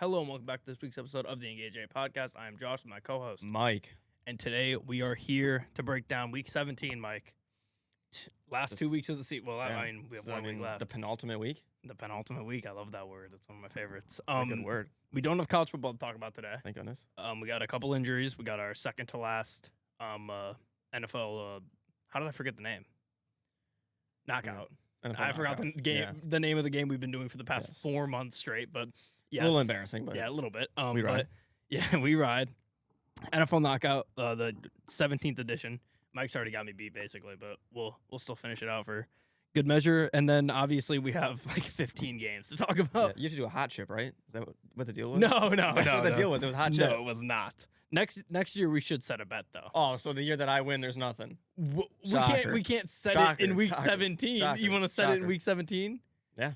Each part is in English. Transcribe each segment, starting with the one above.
Hello and welcome back to this week's episode of the Engage 8 podcast. I am Josh, my co-host, Mike. And today we are here to break down Week 17, Mike. Last 2 weeks of the season. Well, I mean, we have 1 week left. The penultimate week? The penultimate week. I love that word. It's one of my favorites. It's a good word. We don't have college football to talk about today. Thank goodness. We got a couple injuries. We got our second to last NFL. How did I forget the name? Knockout. NFL I forgot the game. Yeah. The name of the game we've been doing for the past 4 months straight. But yes, A little embarrassing, but yeah, a little bit. we ride. Yeah, we ride. NFL Knockout, the 17th edition. Mike's already got me beat basically, but we'll still finish it out for good measure. And then obviously we have like 15 games to talk about. Yeah, you have to do a hot chip, right? Is that what the deal was? No, That's what the deal was. It was hot chip. No, it was not. Next year we should set a bet though. Oh, so the year that I win, there's nothing. We can't set Shocker. it in week Shocker. 17. Shocker. You want to set it in Shocker. week 17? Yeah.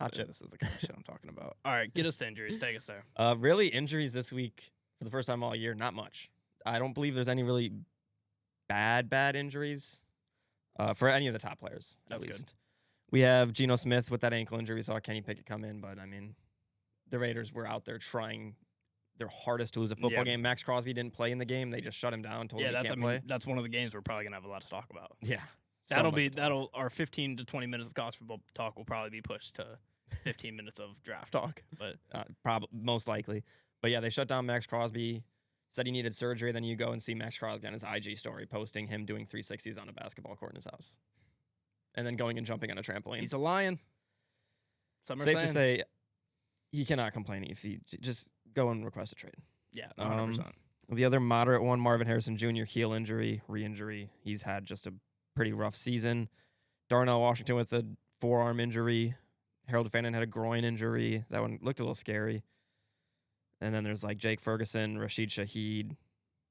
Hot chip. This is the kind of shit I'm talking about. All right, get us to injuries. Take us there. Really, injuries this week for the first time all year, not much. I don't believe there's any really bad injuries for any of the top players. That's at least. good. We have Geno Smith with that ankle injury. We saw Kenny Pickett come in, but I mean, the Raiders were out there trying their hardest to lose a football game. Max Crosby didn't play in the game. They just shut him down, told him he can't play. That's one of the games we're probably gonna have a lot to talk about. Yeah. Our 15 to 20 minutes of college football talk will probably be pushed to 15 minutes of draft talk, but probably most likely. But yeah, they shut down Max Crosby, said he needed surgery. Then you go and see Max Crosby on his IG story posting him doing 360s on a basketball court in his house, and then going and jumping on a trampoline. He's a lion. Safe to say, he cannot complain if he just go and request a trade. Yeah, 100%. The other moderate one, Marvin Harrison Jr., heel injury, re-injury. He's had just a pretty rough season. Darnell Washington with a forearm injury. Harold Fannin had a groin injury. That one looked a little scary. And then there's like Jake Ferguson, Rashid Shaheed,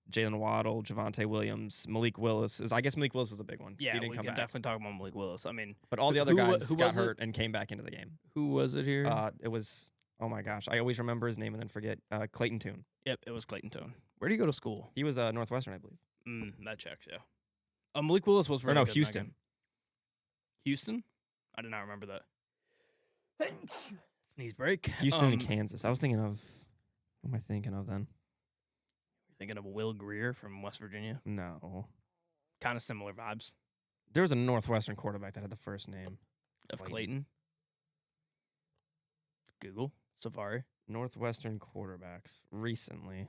Jalen Waddle, Javonte Williams, Malik Willis. I guess Malik Willis is a big one. Yeah, he didn't we come can back. definitely talk about Malik Willis. I mean, But all the other guys who got was it? hurt and came back into the game. Who was it here? It was, oh my gosh, I always remember his name and then forget. Clayton Tune. Yep, it was Clayton Tone. Where did he go to school? He was Northwestern, I believe. That checks, yeah. Malik Willis was really good in that Houston. game. Houston? I did not remember that. Sneeze break. Houston and Kansas. I was thinking of, what am I thinking of then? You're thinking of Will Greer from West Virginia? No. Kind of similar vibes. There was a Northwestern quarterback that had the first name. Of Clayton. Google. Safari. Northwestern quarterbacks recently.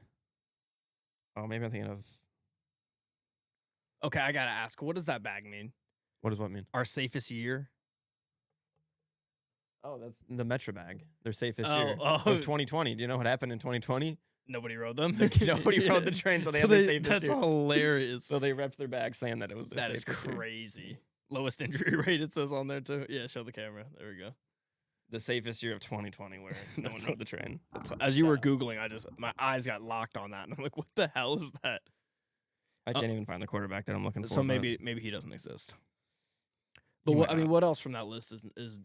Oh, maybe I'm thinking of, Okay, I got to ask, what does that bag mean? what does what mean? Our safest year? Oh, that's the Metro bag. Their safest Oh, year. oh. It was 2020. Do you know what happened in 2020? Nobody rode them. Nobody rode the train, so they had the safest That's year. hilarious. So they repped their bag saying that it was their That is safest year. crazy. Lowest injury rate it says on there too. Yeah, show the camera. There we go. The safest year of 2020 where no one rode the train. As you were Googling, my eyes got locked on that. And I'm like, what the hell is that? I can't even find the quarterback that I'm looking for. So but maybe he doesn't exist. But He what, might I mean, not. what else from that list is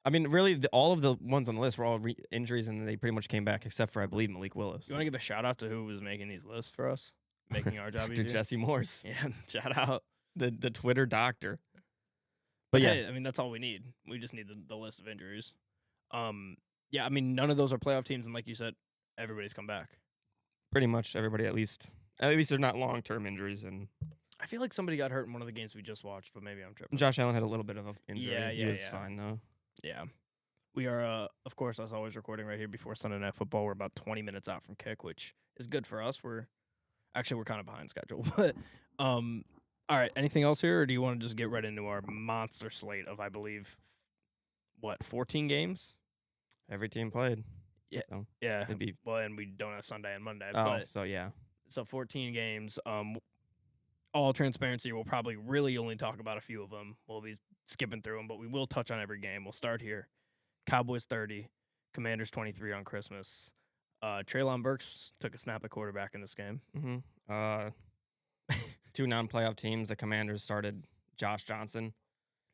I mean, really, all of the ones on the list were all injuries, and they pretty much came back, except for, I believe, Malik Willis. you want to give a shout out to who was making these lists for us? Making our job Dr. easier? Jesse Morse, Yeah, shout out. the Twitter doctor. But yeah, Hey, I mean, that's all we need. We just need the list of injuries. Yeah, I mean, none of those are playoff teams, and like you said, everybody's come back. pretty much everybody at least they're not long-term injuries. And I feel like somebody got hurt in one of the games we just watched, but maybe I'm tripping. Josh Allen had a little bit of an injury. Yeah, he was fine, though. Yeah. We are, of course, as always, recording right here before Sunday Night Football. We're about 20 minutes out from kick, which is good for us. We're kind of behind schedule. But, all right, anything else here, or do you want to just get right into our monster slate of, I believe, 14 games? Every team played. Yeah. So Yeah. it'd be, Well, and we don't have Sunday and Monday. so yeah. So 14 games. All transparency, we'll probably really only talk about a few of them. We'll be skipping through them, but we will touch on every game. We'll start here. Cowboys 30, Commanders 23 on Christmas. Treylon Burks took a snap at quarterback in this game. Mm-hmm. Two non-playoff teams. The Commanders started Josh Johnson.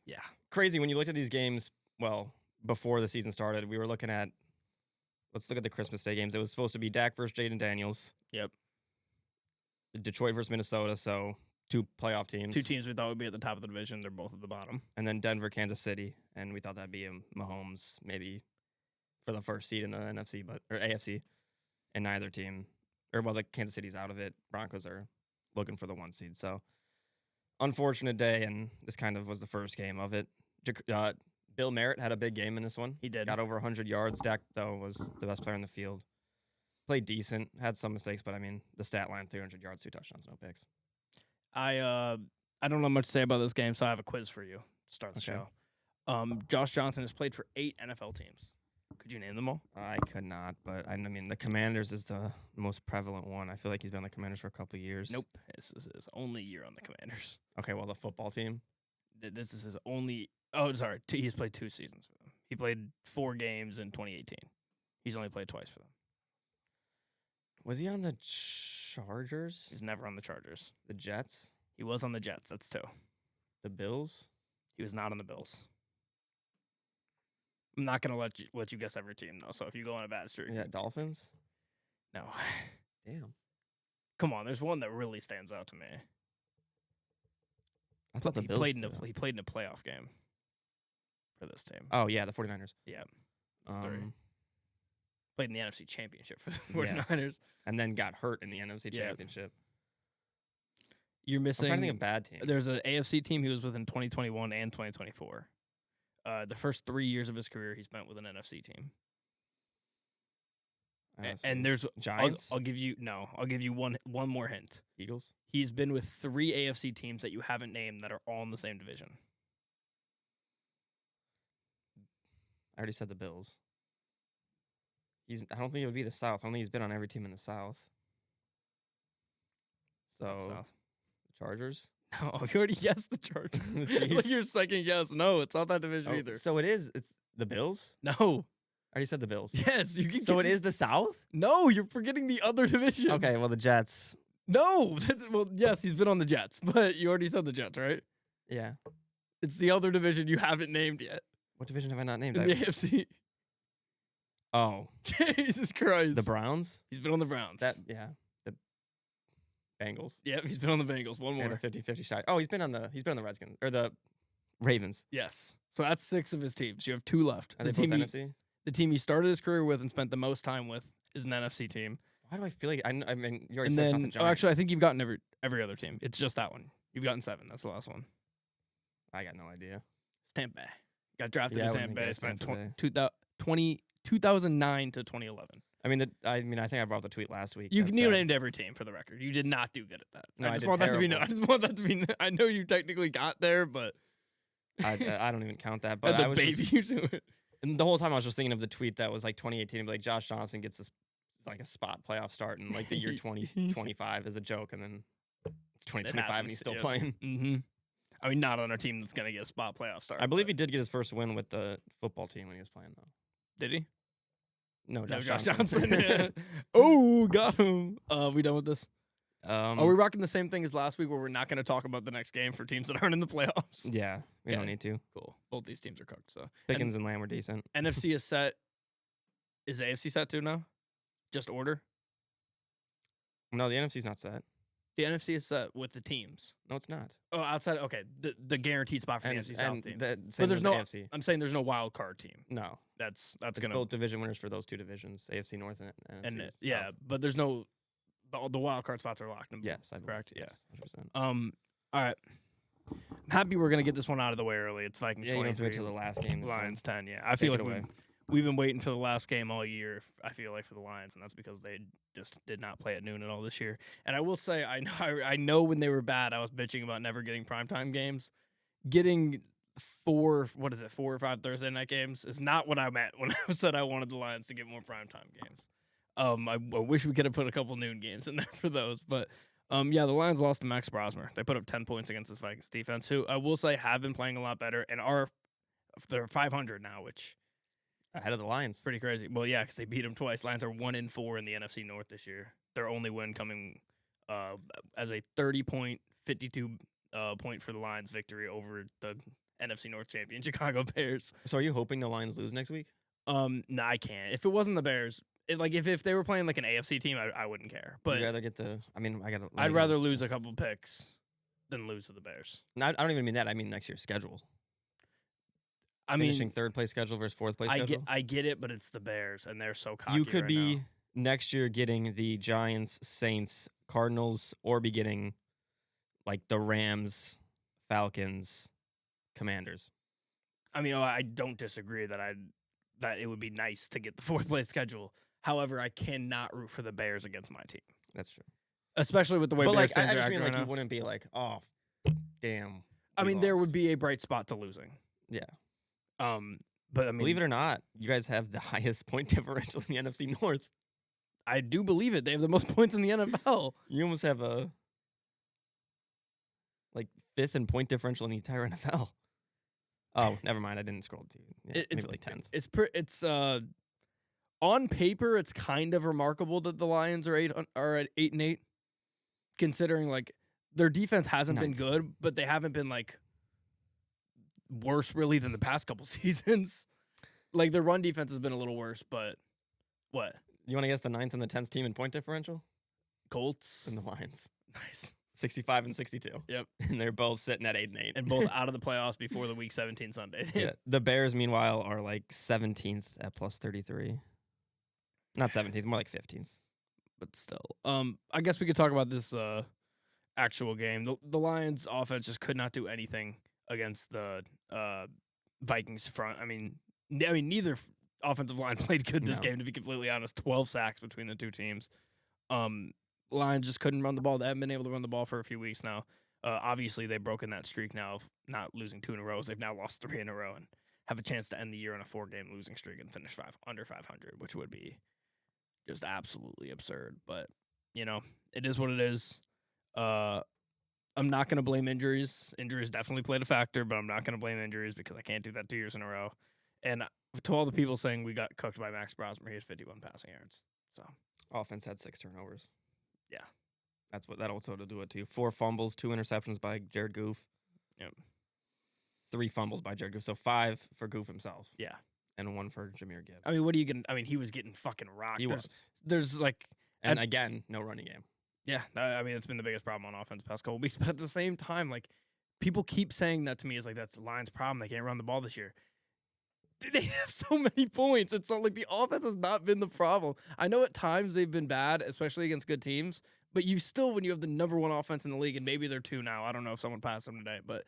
Yeah. Crazy when you looked at these games. Well, before the season started, we were looking at. Let's look at the Christmas Day games. It was supposed to be Dak versus Jaden Daniels. Yep. Detroit versus Minnesota. So 2 playoff teams. 2 teams we thought would be at the top of the division. They're both at the bottom. And then Denver, Kansas City. And we thought that'd be a Mahomes, maybe for the first seed in the NFC, or AFC, and neither team, the Kansas City's out of it. Broncos are looking for the 1 seed. So, unfortunate day, and this kind of was the first game of it. Bill Merritt had a big game in this one. He did. Got over 100 yards. Dak, though, was the best player in the field. Played decent. Had some mistakes, but, I mean, the stat line, 300 yards, 2 touchdowns, no picks. I don't know much to say about this game, so I have a quiz for you to start the show. Josh Johnson has played for 8 NFL teams. Could you name them all? I could not, but I mean, the Commanders is the most prevalent one. I feel like he's been on the Commanders for a couple of years. Nope. This is his only year on the Commanders. Okay, well, the football team. This is his only... Oh, sorry. He's played 2 seasons for them. He played 4 games in 2018. He's only played twice for them. Was he on the Chargers? He was never on the Chargers. The Jets? He was on the Jets. That's 2. The Bills? He was not on the Bills. I'm not gonna let you guess every team though. So if you go on a bad streak, Dolphins. No. Damn. Come on, there's one that really stands out to me. I thought he played in a playoff game for this team. Oh yeah, the 49ers. Yeah, that's 3. Played in the NFC Championship for the 49ers, yes. And then got hurt in the NFC Championship. You're missing. I'm trying to think of bad teams. There's an AFC team he was with in 2021 and 2024. The first 3 years of his career he spent with an NFC team. And there's Giants. I'll give you one more hint. Eagles. He's been with 3 AFC teams that you haven't named that are all in the same division. I already said the Bills. I don't think it would be the South. I don't think he's been on every team in the South. So, South. The Chargers. No, you already guessed the Chargers. The Chiefs. Your second guess. No, it's not that division either. So it's the Bills? No. I already said the Bills. Yes, you can. So it is the South? No, you're forgetting the other division. Okay, well the Jets. No, well yes, he's been on the Jets, but you already said the Jets, right? Yeah. It's the other division you haven't named yet. What division have I not named? In the AFC. Oh, Jesus Christ! The Browns. He's been on the Browns. The Bengals. Yeah, he's been on the Bengals. One more. And a 50-50 shot. Oh, he's been on the Redskins or the Ravens. Yes. So that's 6 of his teams. You have 2 left. Are they both NFC? The team he started his career with and spent the most time with is an NFC team. Why do I feel like I mean you already and said then, something Giants. Oh, actually, I think you've gotten every other team. It's just that one. You've gotten 7. That's the last one. I got no idea. It's Tampa Bay. Got drafted in Tampa Bay. Spent 2009 to 2011. I mean, I think I brought the tweet last week. You named every team for the record. You did not do good at that. No, I just want that to be known. I just want that to be. I know you technically got there, but I don't even count that. But I was and the whole time I was just thinking of the tweet that was like 2018, and like Josh Johnson gets this like a spot playoff start in like the year 2025 as a joke, and then it's 2025 and he's still playing. Mm-hmm. I mean, not on a team that's gonna get a spot playoff start. I believe he did get his first win with the football team when he was playing, though. Did he? No, Josh Johnson. Yeah. Oh, got him. We done with this? Are we rocking the same thing as last week where we're not going to talk about the next game for teams that aren't in the playoffs? Yeah, we don't need to. Cool. Both these teams are cooked. So Pickens and Lamb were decent. NFC is set. Is the AFC set too now? Just order? No, the NFC's not set. The NFC is set with the teams. No, it's not. Oh, outside. Okay, the guaranteed spot for the NFC South team. But there's no. AFC. I'm saying there's no wild card team. No, that's it's gonna both division winners for those 2 divisions, AFC North and NFC yeah, South. but there's no. The wild card spots are locked in. Yes, I believe. Correct. Yes, Yeah. 100%. All right. I'm happy we're gonna get this one out of the way early. It's Vikings 23. You don't have to wait till the last game. Lions 10. Yeah, I feel like we've been waiting for the last game all year. I feel like for the Lions, and that's because they just did not play at noon at all this year. And I will say, I know when they were bad, I was bitching about never getting primetime games. Getting 4 or 5 Thursday night games is not what I meant when I said I wanted the Lions to get more primetime games. I wish we could have put a couple noon games in there for those, but the Lions lost to Max Brosmer. They put up 10 points against this Vikings defense, who I will say have been playing a lot better and they're 500 now, which ahead of the Lions. Pretty crazy. Well, yeah, because they beat them twice. Lions are 1-4 in the NFC North this year. Their only win coming as a 30-point, 52-point for the Lions victory over the NFC North champion Chicago Bears. So are you hoping the Lions lose next week? No, I can't. If it wasn't the Bears, if they were playing like an AFC team, I wouldn't care. But you'd rather get I'd rather lose a couple picks than lose to the Bears. No, I don't even mean that. I mean next year's schedule. I finishing mean, third place schedule versus fourth place I schedule. get it, but it's the Bears, and they're so cocky. You could right be now. next year getting the Giants, Saints, Cardinals, or be getting like the Rams, Falcons, Commanders. I mean, I don't disagree that it would be nice to get the fourth place schedule. However, I cannot root for the Bears against my team, That's true. especially with the way But Bears like, fans I are just acting mean like right you now. wouldn't be like, oh, damn. I we mean, there would lost. be a bright spot to losing. Yeah. But I mean, Believe it or not, you guys have the highest point differential in the NFC North. I do believe it. They have the most points in the NFL. You almost have a like fifth in point differential in the entire NFL. Oh, never mind. I didn't scroll to It's maybe like 10th. It's on paper, it's kind of remarkable that the Lions are at 8-8, considering like their defense hasn't been Ninth. good, but they haven't been like worse really than the past couple seasons. Like their run defense has been a little worse, but what? You want to guess the 9th and the 10th team in point differential? Colts. And the Lions. Nice. 65 and 62. Yep. And they're both sitting at 8-8. And both out of the playoffs before the Week 17 Sunday. Yeah. The Bears, meanwhile, are like 17th at plus 33. Not 17th, more like 15th. But still, I guess we could talk about this actual game. The Lions offense just could not do anything against the Vikings front. I mean, neither offensive line played good this No. game, to be completely honest. 12 sacks between the two teams. Lions just couldn't run the ball. They haven't been able to run the ball for a few weeks now. Obviously, they've broken that streak now of not losing 2 in a row. They've now lost 3 in a row and have a chance to end the year on a 4-game losing streak and finish under 500, which would be just absolutely absurd. But, you know, it is what it is. I'm not going to blame injuries. Injuries definitely played a factor, but I'm not going to blame injuries because I can't do that 2 years in a row. And to all the people saying we got cooked by Max Brosmer, he has 51 passing yards. So Offense had 6 turnovers. Yeah. That's what that also to do it too. 4 fumbles, 2 interceptions by Jared Goof. Yep. 3 fumbles by Jared Goof. So 5 for Goof himself. Yeah. And 1 for Jahmyr Gibbs. I mean, what are you going to... I mean, he was getting fucking rocked. He was. There's like... And again, no running game. Yeah, I mean, it's been the biggest problem on offense the past couple weeks. But at the same time, like, people keep saying that to me is like, that's the Lions' problem. They can't run the ball this year. They have so many points. It's not like the offense has not been the problem. I know at times they've been bad, especially against good teams. But you still, when you have the number 1 offense in the league, and maybe they're 2 now. I don't know if someone passed them today. But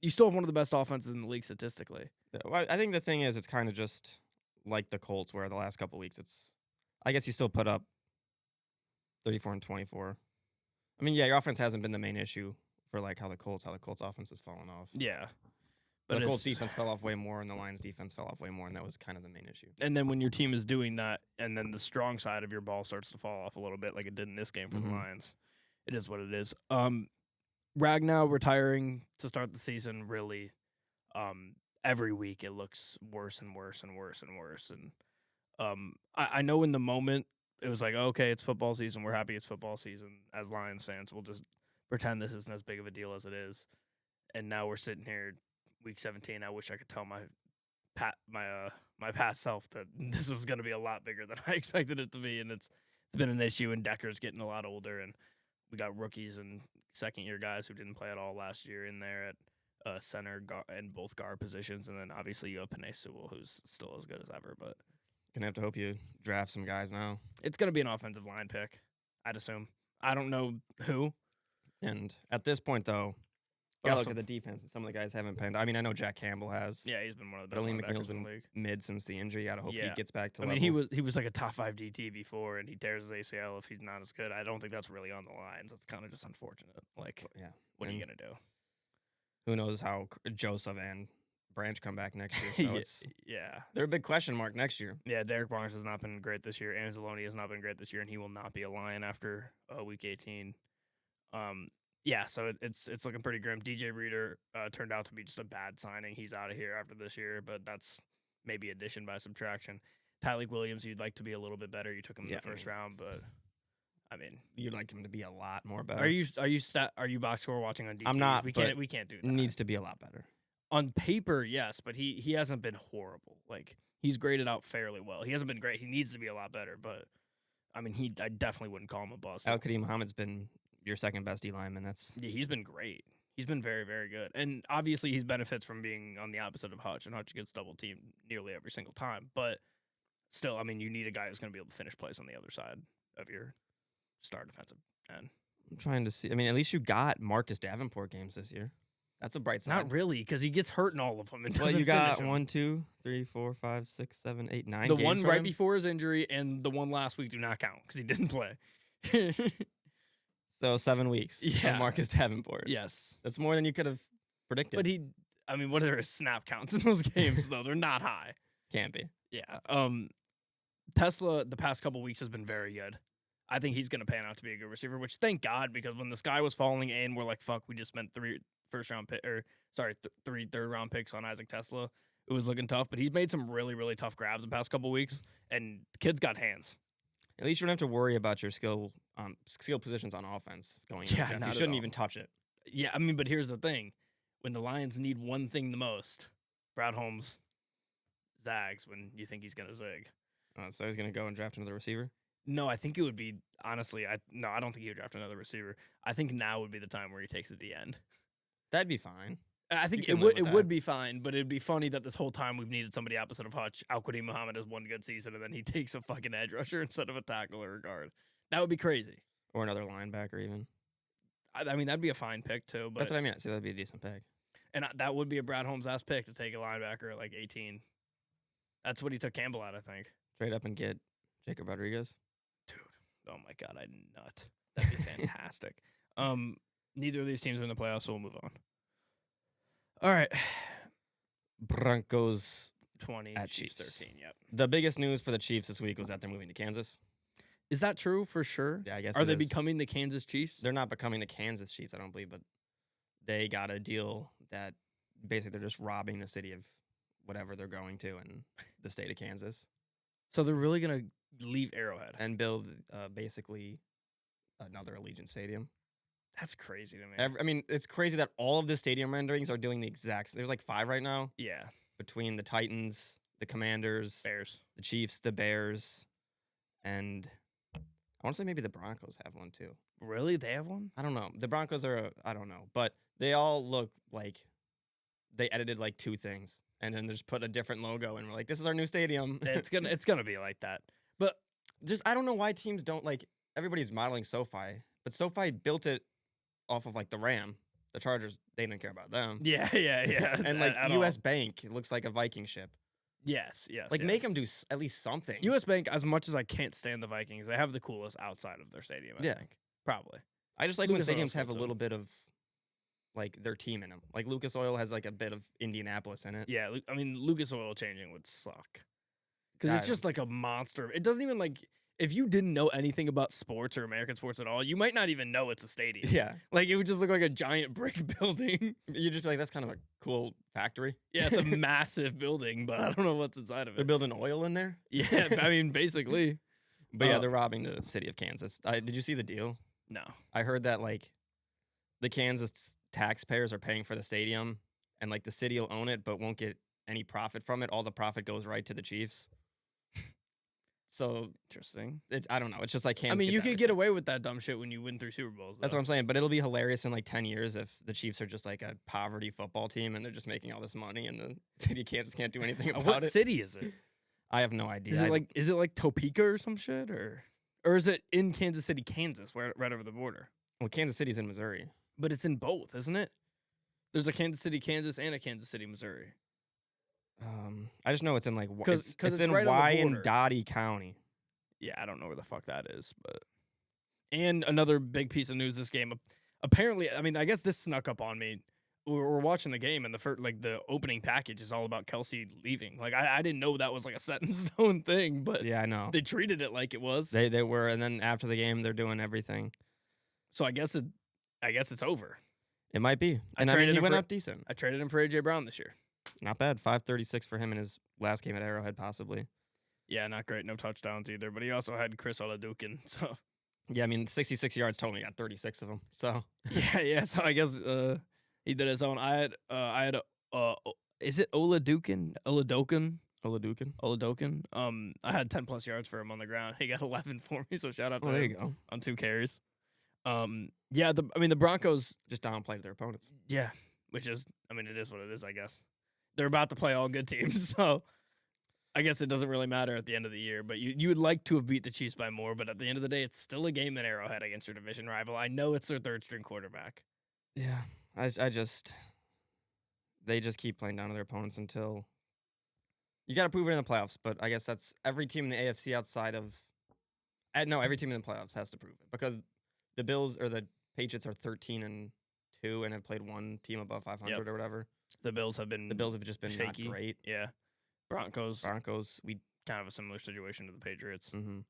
you still have one of the best offenses in the league statistically. Yeah, well, I think the thing is, it's kind of just like the Colts, where the last couple weeks, I guess you still put up 34 and 24. I mean, yeah, your offense hasn't been the main issue for like how the Colts offense has fallen off. Yeah. But the Colts defense fell off way more, and the Lions defense fell off way more, and that was kind of the main issue. And then when your team is doing that, and then the strong side of your ball starts to fall off a little bit, like it did in this game for the Lions, it is what it is. Ragnow retiring to start the season, really, every week it looks worse and worse and worse and worse. And I know in the moment it was like, okay, it's football season. We're happy it's football season. As Lions fans, we'll just pretend this isn't as big of a deal as it is. And now we're sitting here. Week 17, I wish I could tell my past self that this was going to be a lot bigger than I expected it to be, and it's been an issue. And Decker's getting a lot older, and we got rookies and second-year guys who didn't play at all last year in there at center and both guard positions, and then obviously you have Penei Sewell, who's still as good as ever. But Gonna have to hope you draft some guys now. it's going to be an offensive line pick, I'd assume. I don't know who. And at this point, though, But gotta also- look at the defense. And some of the guys haven't panned. I mean, I know Jack Campbell has. Yeah, he's been one of the But best Aleem linebackers McNeil's in been the league. mid since the injury. Gotta hope Yeah. he gets back to I level. mean, he was like a top 5 DT before, and he tears his ACL if he's not as good. I don't think that's really on the lines. That's kind of just unfortunate. Like, Yeah. what are you And gonna do? Who knows how Joseph and Branch come back next year? So Yeah. they're a big question mark next year. Yeah, Derek Barnes has not been great this year. Anzalone has not been great this year, and he will not be a Lion after week 18. Yeah, so it's looking pretty grim. DJ Reader turned out to be just a bad signing. He's out of here after this year, but that's maybe addition by subtraction. Tyleek Williams, you'd like to be a little bit better. You took him in the first round, but I mean, You'd like him to be a lot more better. are you box score watching on DTs? I'm not, We but can't do that. Needs to be a lot better. On paper, yes, but he hasn't been horrible. Like, he's graded out fairly well. He hasn't been great. He needs to be a lot better, but I mean, I definitely wouldn't call him a bust. Al-Kadim Muhammad's been your second best D lineman. Yeah, he's been great. He's been very, very good. And obviously he benefits from being on the opposite of Hutch, and Hutch gets double teamed nearly every single time. But still, I mean, you need a guy who's going to be able to finish plays on the other side of your star defensive end. I'm trying to see. I mean, at least you got Marcus Davenport games this year. That's a bright side. Not really, because he gets hurt in all of them. Well, you got 1, 2, 3, 4, 5, 6, 7, 8, 9 the games one for right him? before his injury and the one last week do not count because he didn't play. So 7 weeks Yeah. of Marcus Davenport. Yes. That's more than you could have predicted. But what are his snap counts in those games, though? They're not high. Can't be. Yeah. Tesla, the past couple weeks, has been very good. I think he's going to pan out to be a good receiver, which thank God, because when the sky was falling in, we're like, fuck, we just spent 3 third-round picks on Isaac Tesla. It was looking tough, but he's made some really, really tough grabs the past couple weeks, and the kid's got hands. At least you don't have to worry about your skill positions on offense going into the draft. not You at shouldn't all. even touch it. Yeah, I mean, but here's the thing. When the Lions need one thing the most, Brad Holmes zags when you think he's going to zig. So he's going to go and draft another receiver? No, I think it would be, honestly, I don't think he would draft another receiver. I think now would be the time where he takes it to the end. That'd be fine. I think You it can live would with would that. be fine, but it'd be funny that this whole time we've needed somebody opposite of Hutch. Al-Qadim Muhammad has one good season, and then he takes a fucking edge rusher instead of a tackle or a guard. That would be crazy. Or another linebacker even. I mean, that'd be a fine pick, too. But That's what I mean. So that'd be a decent pick. And that would be a Brad Holmes-ass pick to take a linebacker at like 18. That's what he took Campbell at, I think. Trade up and get Jacob Rodriguez. Dude, oh my God, I'd nut. That'd be fantastic. Neither of these teams are in the playoffs, so we'll move on. All right. Broncos 20, at Chiefs Chiefs. 13, yep. The biggest news for the Chiefs this week was that they're moving to Kansas. Is that true for sure? Yeah, I guess Are it they is. becoming the Kansas Chiefs? They're not becoming the Kansas Chiefs, I don't believe, but they got a deal that basically they're just robbing the city of whatever they're going to in the state of Kansas So they're really going to leave Arrowhead. and build basically another Allegiant Stadium. That's crazy to me. I mean, it's crazy that all of the stadium renderings are doing the exact. There's like 5 right now Yeah. between the Titans, the Commanders, Bears. the Chiefs, the Bears, and I want to say maybe the Broncos have one too. Really? They have one? I don't know. The Broncos are, I don't know, but they all look like they edited like 2 things and then just put a different logo and we're like, this is our new stadium. It's gonna be like that. But Just, I don't know why teams don't like, everybody's modeling SoFi, but SoFi built it off of like the Ram. The Chargers, they didn't care about them. yeah. And like at US all. Bank, it looks like a Viking ship. Yes. Like make them do at least something. US Bank, as much as I can't stand the Vikings, they have the coolest outside of their stadium, I Yeah. think. Probably. I just like Lucas when Oil stadiums have a still little too. bit of like their team in them. Like Lucas Oil has like a bit of Indianapolis in it. Yeah, I mean, Lucas Oil changing would suck. Because it's I- just like a monster. It doesn't even like, if you didn't know anything about sports or American sports at all, you might not even know it's a stadium. Yeah. Like, it would just look like a giant brick building. You just be like, that's kind of a cool factory. Yeah, it's a massive building, but I don't know what's inside of They're it. building oil in there. Yeah, I mean, basically. But yeah, Uh, they're robbing the city of Kansas. Did you see the deal? No. I heard that like the Kansas taxpayers are paying for the stadium and like the city will own it but won't get any profit from it. All the profit goes right to the Chiefs. So Interesting. I don't know. It's just like Kansas. I mean, gets you could everything. get away with that dumb shit when you win 3 Super Bowls. That's though. what I'm saying. But it'll be hilarious in like 10 years if the Chiefs are just like a poverty football team and they're just making all this money and the city of Kansas can't do anything about What it. city is it? I have no idea. Is it like Topeka or some shit, or is it in Kansas City, Kansas, right over the border? Well, Kansas City's in Missouri. But it's in both, isn't it? There's a Kansas City, Kansas, and a Kansas City, Missouri. I just know it's in like 'Cause it's it's in right on the border. Wyandotte County. Yeah, I don't know where the fuck that is, but. And another big piece of news this game. Apparently, I mean, I guess this snuck up on me. We're watching the game, and the opening package is all about Kelsey leaving. Like, I didn't know that was like a set in stone thing, but Yeah, I know. they treated it like it was. They were, and then after the game, they're doing everything. So I guess it's over. It might be. I And I mean, traded he him went for- out decent. I traded him for AJ Brown this year. Not bad. 536 for him in his last game at Arrowhead, possibly. Yeah, not great. No touchdowns either. But he also had Chris Oladukin. So Yeah, I mean, 66 yards total. He got 36 of them. So yeah. So I guess he did his own. I had is it Oladukin? Oladukin. Oladukin. I had 10+ yards for him on the ground. He got 11 for me. So shout out to Oh, there him you go. on 2 carries. Yeah, the Broncos, Just downplayed their opponents. yeah, which is, it is what it is, I guess. They're about to play all good teams, so I guess it doesn't really matter at the end of the year. But you would like to have beat the Chiefs by more, but at the end of the day, it's still a game in Arrowhead against your division rival. I know it's their third string quarterback. Yeah, they just keep playing down to their opponents until you got to prove it in the playoffs. But I guess that's every team in the AFC outside of, no, every team in the playoffs has to prove it because the Bills or the Patriots are 13-2 and have played one team above 500 or whatever. The Bills have just been shaky. Not great. Yeah, Broncos, we kind of a similar situation to the Patriots, mm-hmm.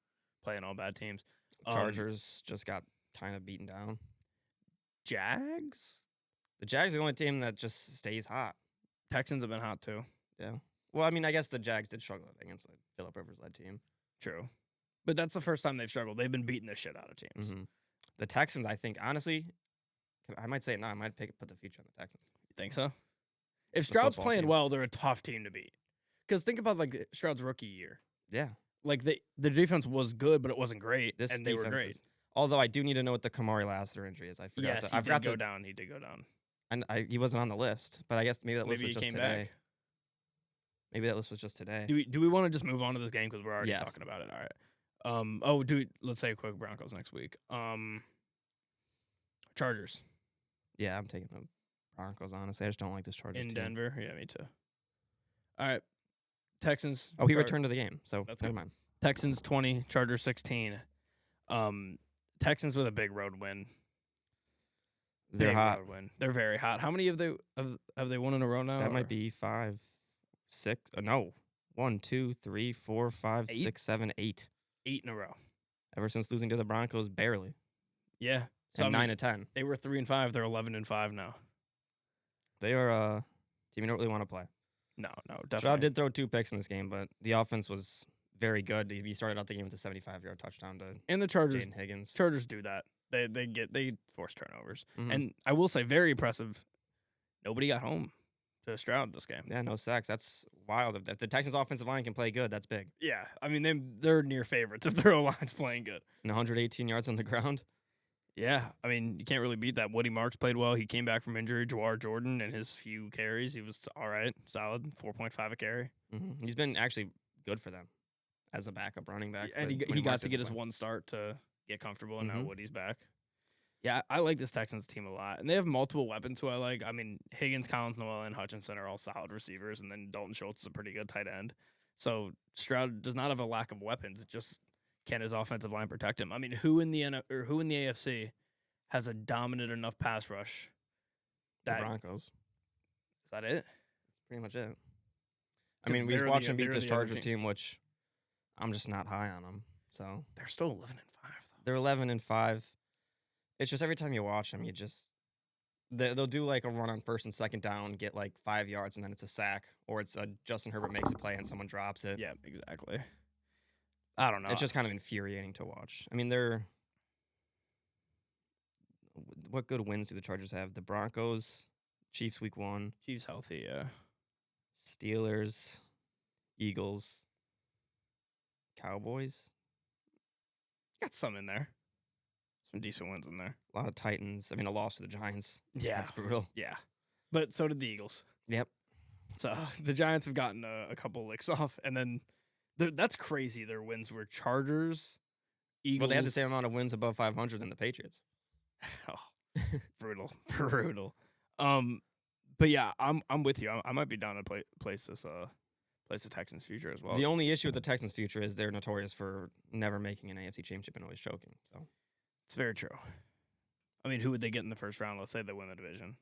playing all bad teams. Chargers just got kind of beaten down. Jags? The Jags are the only team that just stays hot. Texans have been hot too. Yeah. Well, I mean, I guess the Jags did struggle against a Phillip Rivers-led team. True. But that's the first time they've struggled. They've been beating the shit out of teams. Mm-hmm. The Texans, I think, honestly, I might say it now. I might put the future on the Texans. You think so? If Stroud's playing team. well, they're a tough team to beat. Because think about like Stroud's rookie year. Yeah. Like the defense was good, but it wasn't great, and they were great. Although I do need to know what the Kamari Lassiter injury is. I forgot. Yes, he did go down. He did go down. And he wasn't on the list, but I guess maybe that list was just today. Back. Maybe that list was just today. Do we want to just move on to this game because we're already talking about it? All right. Let's say a quick Broncos next week. Chargers. Yeah, I'm taking the Broncos. Honestly, I just don't like this Chargers in team. Denver. Yeah, me too. All right. Texans. Oh, he returned to the game, so that's never good. mind. Texans 20, Chargers 16. Texans with a big road win. They're hot. Road win. They're very hot. How many have they won in a row now? That might be 5, 6. No, 1, 2, 3, 4, 5, 6, 7, 8. 8 in a row. Ever since losing to the Broncos, barely. Yeah. So 9-10. They were 3-5. They're 11-5 now. They are a team you don't really want to play. No, definitely. Stroud did throw 2 picks in this game, but the offense was very good. He started out the game with a 75-yard touchdown to and the Chargers. Jaden Higgins. Chargers do that. They force turnovers, Mm-hmm. and I will say, very impressive. Nobody got home to Stroud this game. Yeah, no sacks. That's wild. If the Texans' offensive line can play good, that's big. Yeah, I mean they're near favorites if their O-line's playing good. And 118 yards on the ground. Yeah, I mean you can't really beat that. Woody Marks played well. He came back from injury. Jawar Jordan and his few carries, he was all right, solid, 4.5 a carry. Mm-hmm. He's been actually good for them as a backup running back. And he got to get his one start to get comfortable, and now Woody's back. Yeah, I like this Texans team a lot. And they have multiple weapons who I like. I mean, Higgins, Collins, Noel, and Hutchinson are all solid receivers, and then Dalton Schultz is a pretty good tight end. So Stroud does not have a lack of weapons. It's just, can his offensive line protect him? I mean, who in the AFC has a dominant enough pass rush? The Broncos. Is that it? That's pretty much it. I mean, we watched them beat this Chargers team, which I'm just not high on them. So they're still 11-5, though. They're 11-5. It's just every time you watch them, they'll do like a run on first and second down, get like 5 yards, and then it's a sack, or it's Justin Herbert makes a play and someone drops it. Yeah, exactly. I don't know. It's just kind of infuriating to watch. I mean, what good wins do the Chargers have? The Broncos, Chiefs week 1. Chiefs healthy, yeah. Steelers, Eagles, Cowboys. Got some in there. Some decent ones in there. A lot of Titans. I mean, a loss to the Giants. Yeah. That's brutal. Yeah. But so did the Eagles. Yep. So the Giants have gotten a couple licks off. And then that's crazy. Their wins were Chargers, Eagles. Well, they had the same amount of wins above 500 than the Patriots. Oh, brutal. But yeah, I'm with you. I might be down to place the Texans' future as well. The only issue with the Texans' future is they're notorious for never making an AFC championship and always choking. So it's very true. I mean, who would they get in the first round? Let's say they win the division.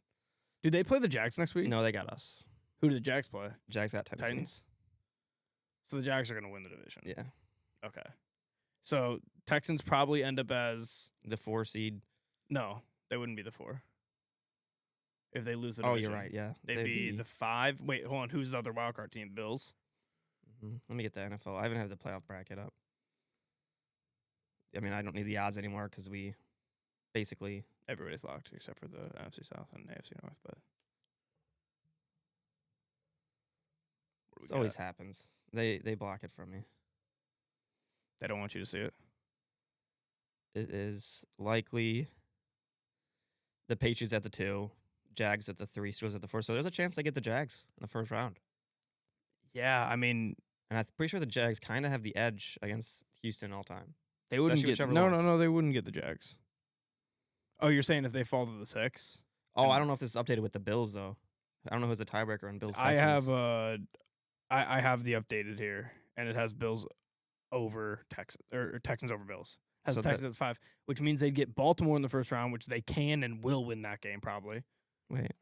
Do they play the Jags next week? No, they got us. Who do the Jags play? Jags got Tennessee. Titans. So the Jags are going to win the division. Yeah. Okay. So Texans probably end up as the 4 seed. No, they wouldn't be the 4. If they lose the division. Oh, you're right. Yeah, they'd be the 5. Wait, hold on. Who's the other wildcard team? Bills. Mm-hmm. Let me get the NFL. I haven't had the playoff bracket up. I mean, I don't need the odds anymore because we basically everybody's locked except for the NFC South and AFC North. But it always happens. They block it from me. They don't want you to see it. It is likely The Patriots at the 2, Jags at the 3, Steelers at the 4. So there's a chance they get the Jags in the first round. Yeah, I mean, And I'm pretty sure the Jags kind of have the edge against Houston all time. they wouldn't Especially get whichever no, ones. no, no. They wouldn't get the Jags. Oh, you're saying if they fall to the 6? Oh, I don't know if this is updated with the Bills though. I don't know who's the tiebreaker on Bills. I Texans. have I have the updated here, and it has Bills over Texans or Texans over Bills. Has So Texans at 5, which means they'd get Baltimore in the first round, which they can and will win that game probably. Wait.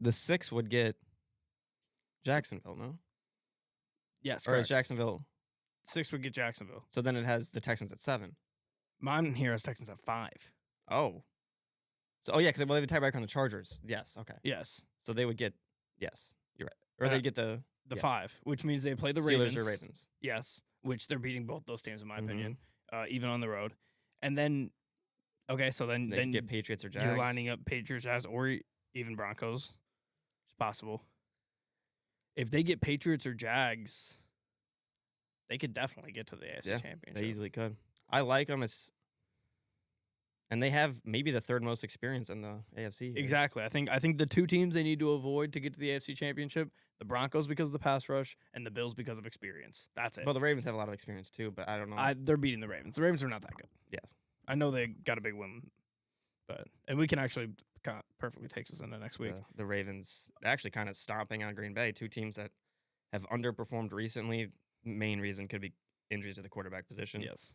The 6 would get Jacksonville, no? Yes, Or is correct. Jacksonville? 6 would get Jacksonville. So then it has the Texans at 7. Mine here has Texans at 5. Oh. So yeah, because they have the tiebreaker on the Chargers. Yes. Okay. Yes, So they would get. Yes, you're right. Or Uh, they get the the yes. 5, which means they play the Steelers Ravens. or Ravens. Yes, which they're beating both those teams in my Mhm. opinion, even on the road. And then, okay, so then They then could get Patriots or Jags. you're lining up Patriots, Jags, or even Broncos. It's possible. If they get Patriots or Jags, they could definitely get to the AFC Yeah, Championship. They easily could. I like them. And they have maybe the third most experience in the AFC. here. Exactly. I think the 2 teams they need to avoid to get to the AFC Championship, the Broncos because of the pass rush, and the Bills because of experience. That's it. Well, the Ravens have a lot of experience too, but I don't know. They're beating the Ravens. The Ravens are not that good. Yes. I know they got a big win, and we can actually perfectly takes us into next week. The Ravens actually kind of stomping on Green Bay, 2 teams that have underperformed recently. Main reason could be injuries to the quarterback position. Yes.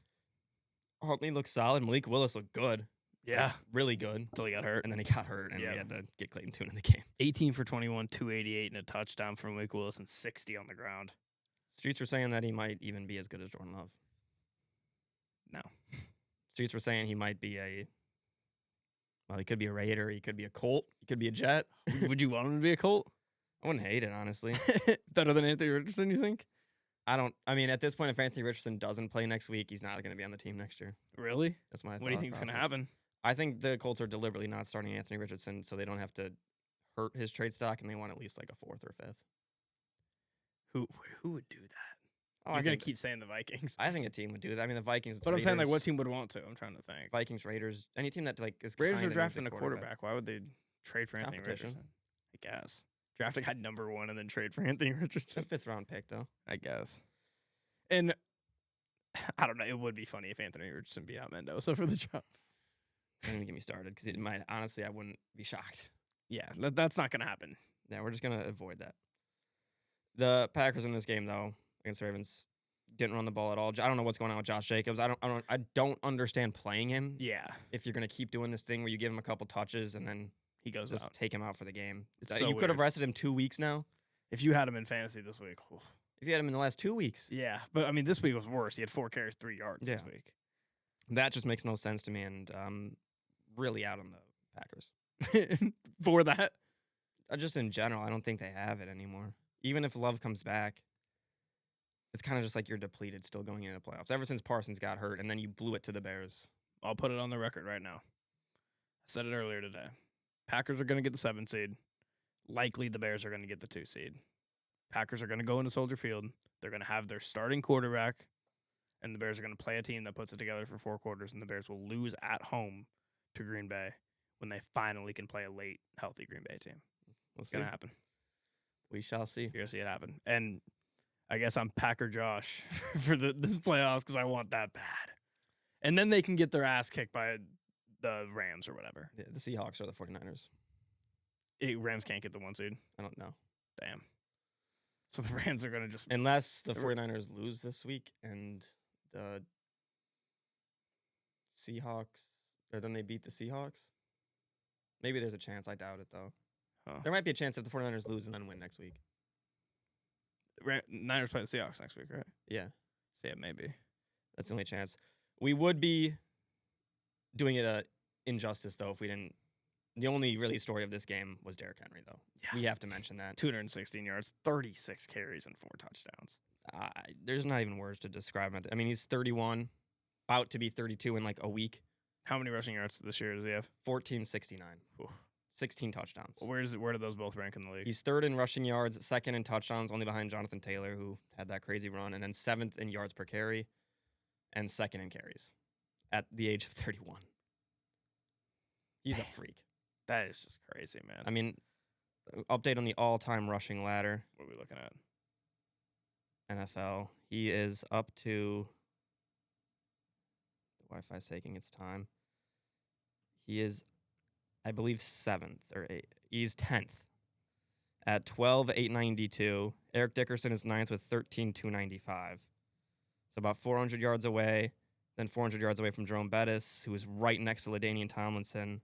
Huntley looks solid. Malik Willis looked good. Yeah. Really good. Until he got hurt. And then he got hurt, and Yeah. we had to get Clayton Tune in the game. 18 for 21, 288, and a touchdown from Malik Willis and 60 on the ground. Streets were saying that he might even be as good as Jordan Love. No. Streets were saying he might be he could be a Raider, he could be a Colt, he could be a Jet. Would you want him to be a Colt? I wouldn't hate it, honestly. Better than Anthony Richardson, you think? I mean, at this point, if Anthony Richardson doesn't play next week, he's not going to be on the team next year. Really? That's my What do you thought think's going to process. happen? I think the Colts are deliberately not starting Anthony Richardson so they don't have to hurt his trade stock, and they want at least like a 4th or 5th. Who would do that? Oh, You're going to keep saying the Vikings. I think a team would do that. I mean, the Vikings. But I'm saying, like, what Raiders- team would want to? I'm trying to think. Vikings, Raiders, any team that like is Raiders kinda are needs drafting a quarterback. Why would they trade for Anthony Competition. Richardson? I guess. Draft a guy number 1 and then trade for Anthony It's a Richardson. 5th round pick, though. I guess. And I don't know. It would be funny if Anthony Richardson beat out Mendoza for the job. Don't even get me started because it might. Honestly, I wouldn't be shocked. Yeah, that's not going to happen. Yeah, we're just gonna avoid that. The Packers in this game, though, against the Ravens, didn't run the ball at all. I don't know what's going on with Josh Jacobs. I don't understand playing him. Yeah, If you're gonna keep doing this thing where you give him a couple touches and then he goes just out. take him out for the game, It's so you could have weird. rested him 2 weeks now. If you had him in fantasy this week. Oof. If you had him in the last 2 weeks, Yeah, but I mean, this week was worse. He had 4 carries, 3 yards this Yeah. week. that just makes no sense to me, and really out on the Packers. For that, Just in general, I don't think they have it anymore. Even if Love comes back, it's kind of just like you're depleted still going into the playoffs. Ever since Parsons got hurt, and then you blew it to the Bears. I'll put it on the record right now. I said it earlier today. Packers are going to get the 7 seed. Likely the Bears are going to get the 2 seed. Packers are going to go into Soldier Field. They're going to have their starting quarterback, and the Bears are going to play a team that puts it together for 4 quarters, and the Bears will lose at home to Green Bay when they finally can play a late, healthy Green Bay team. We'll It's see. going to happen. We shall see. You're going to see it happen. And I guess I'm Packer Josh for this playoffs because I want that bad. And then they can get their ass kicked by the Rams or whatever. Yeah, the Seahawks are the 49ers. Rams can't get the 1 seed. I don't know. Damn. So the Rams are going to just... Unless the The Ra- 49ers lose this week and the Seahawks, or then they beat the Seahawks. Maybe there's a chance. I doubt it, though. Huh. There might be a chance if the 49ers lose and then win next week. Niners play the Seahawks next week, right? Yeah, So yeah, maybe. that's the only chance. We would be doing it a injustice, though, if we didn't. The only really story of this game was Derrick Henry, though. Yeah. We have to mention that. 216 yards, 36 carries, and 4 touchdowns. There's not even words to describe him. I mean, he's 31, about to be 32 in like a week. How many rushing yards this year does he have? 1469. Oof. 16 touchdowns. Where do those both rank in the league? He's 3rd in rushing yards, 2nd in touchdowns, only behind Jonathan Taylor, who had that crazy run, and then 7th in yards per carry, and 2nd in carries at the age of 31. He's a freak. That is just crazy, man. I mean, update on the all-time rushing ladder. What are we looking at? NFL. He is up to. The Wi-Fi's taking its time. He is, I believe, 7th or 8th. He's 10th at 12,892. Eric Dickerson is 9th with 13,295. So about 400 yards away. Then 400 yards away from Jerome Bettis, who is right next to LaDainian Tomlinson.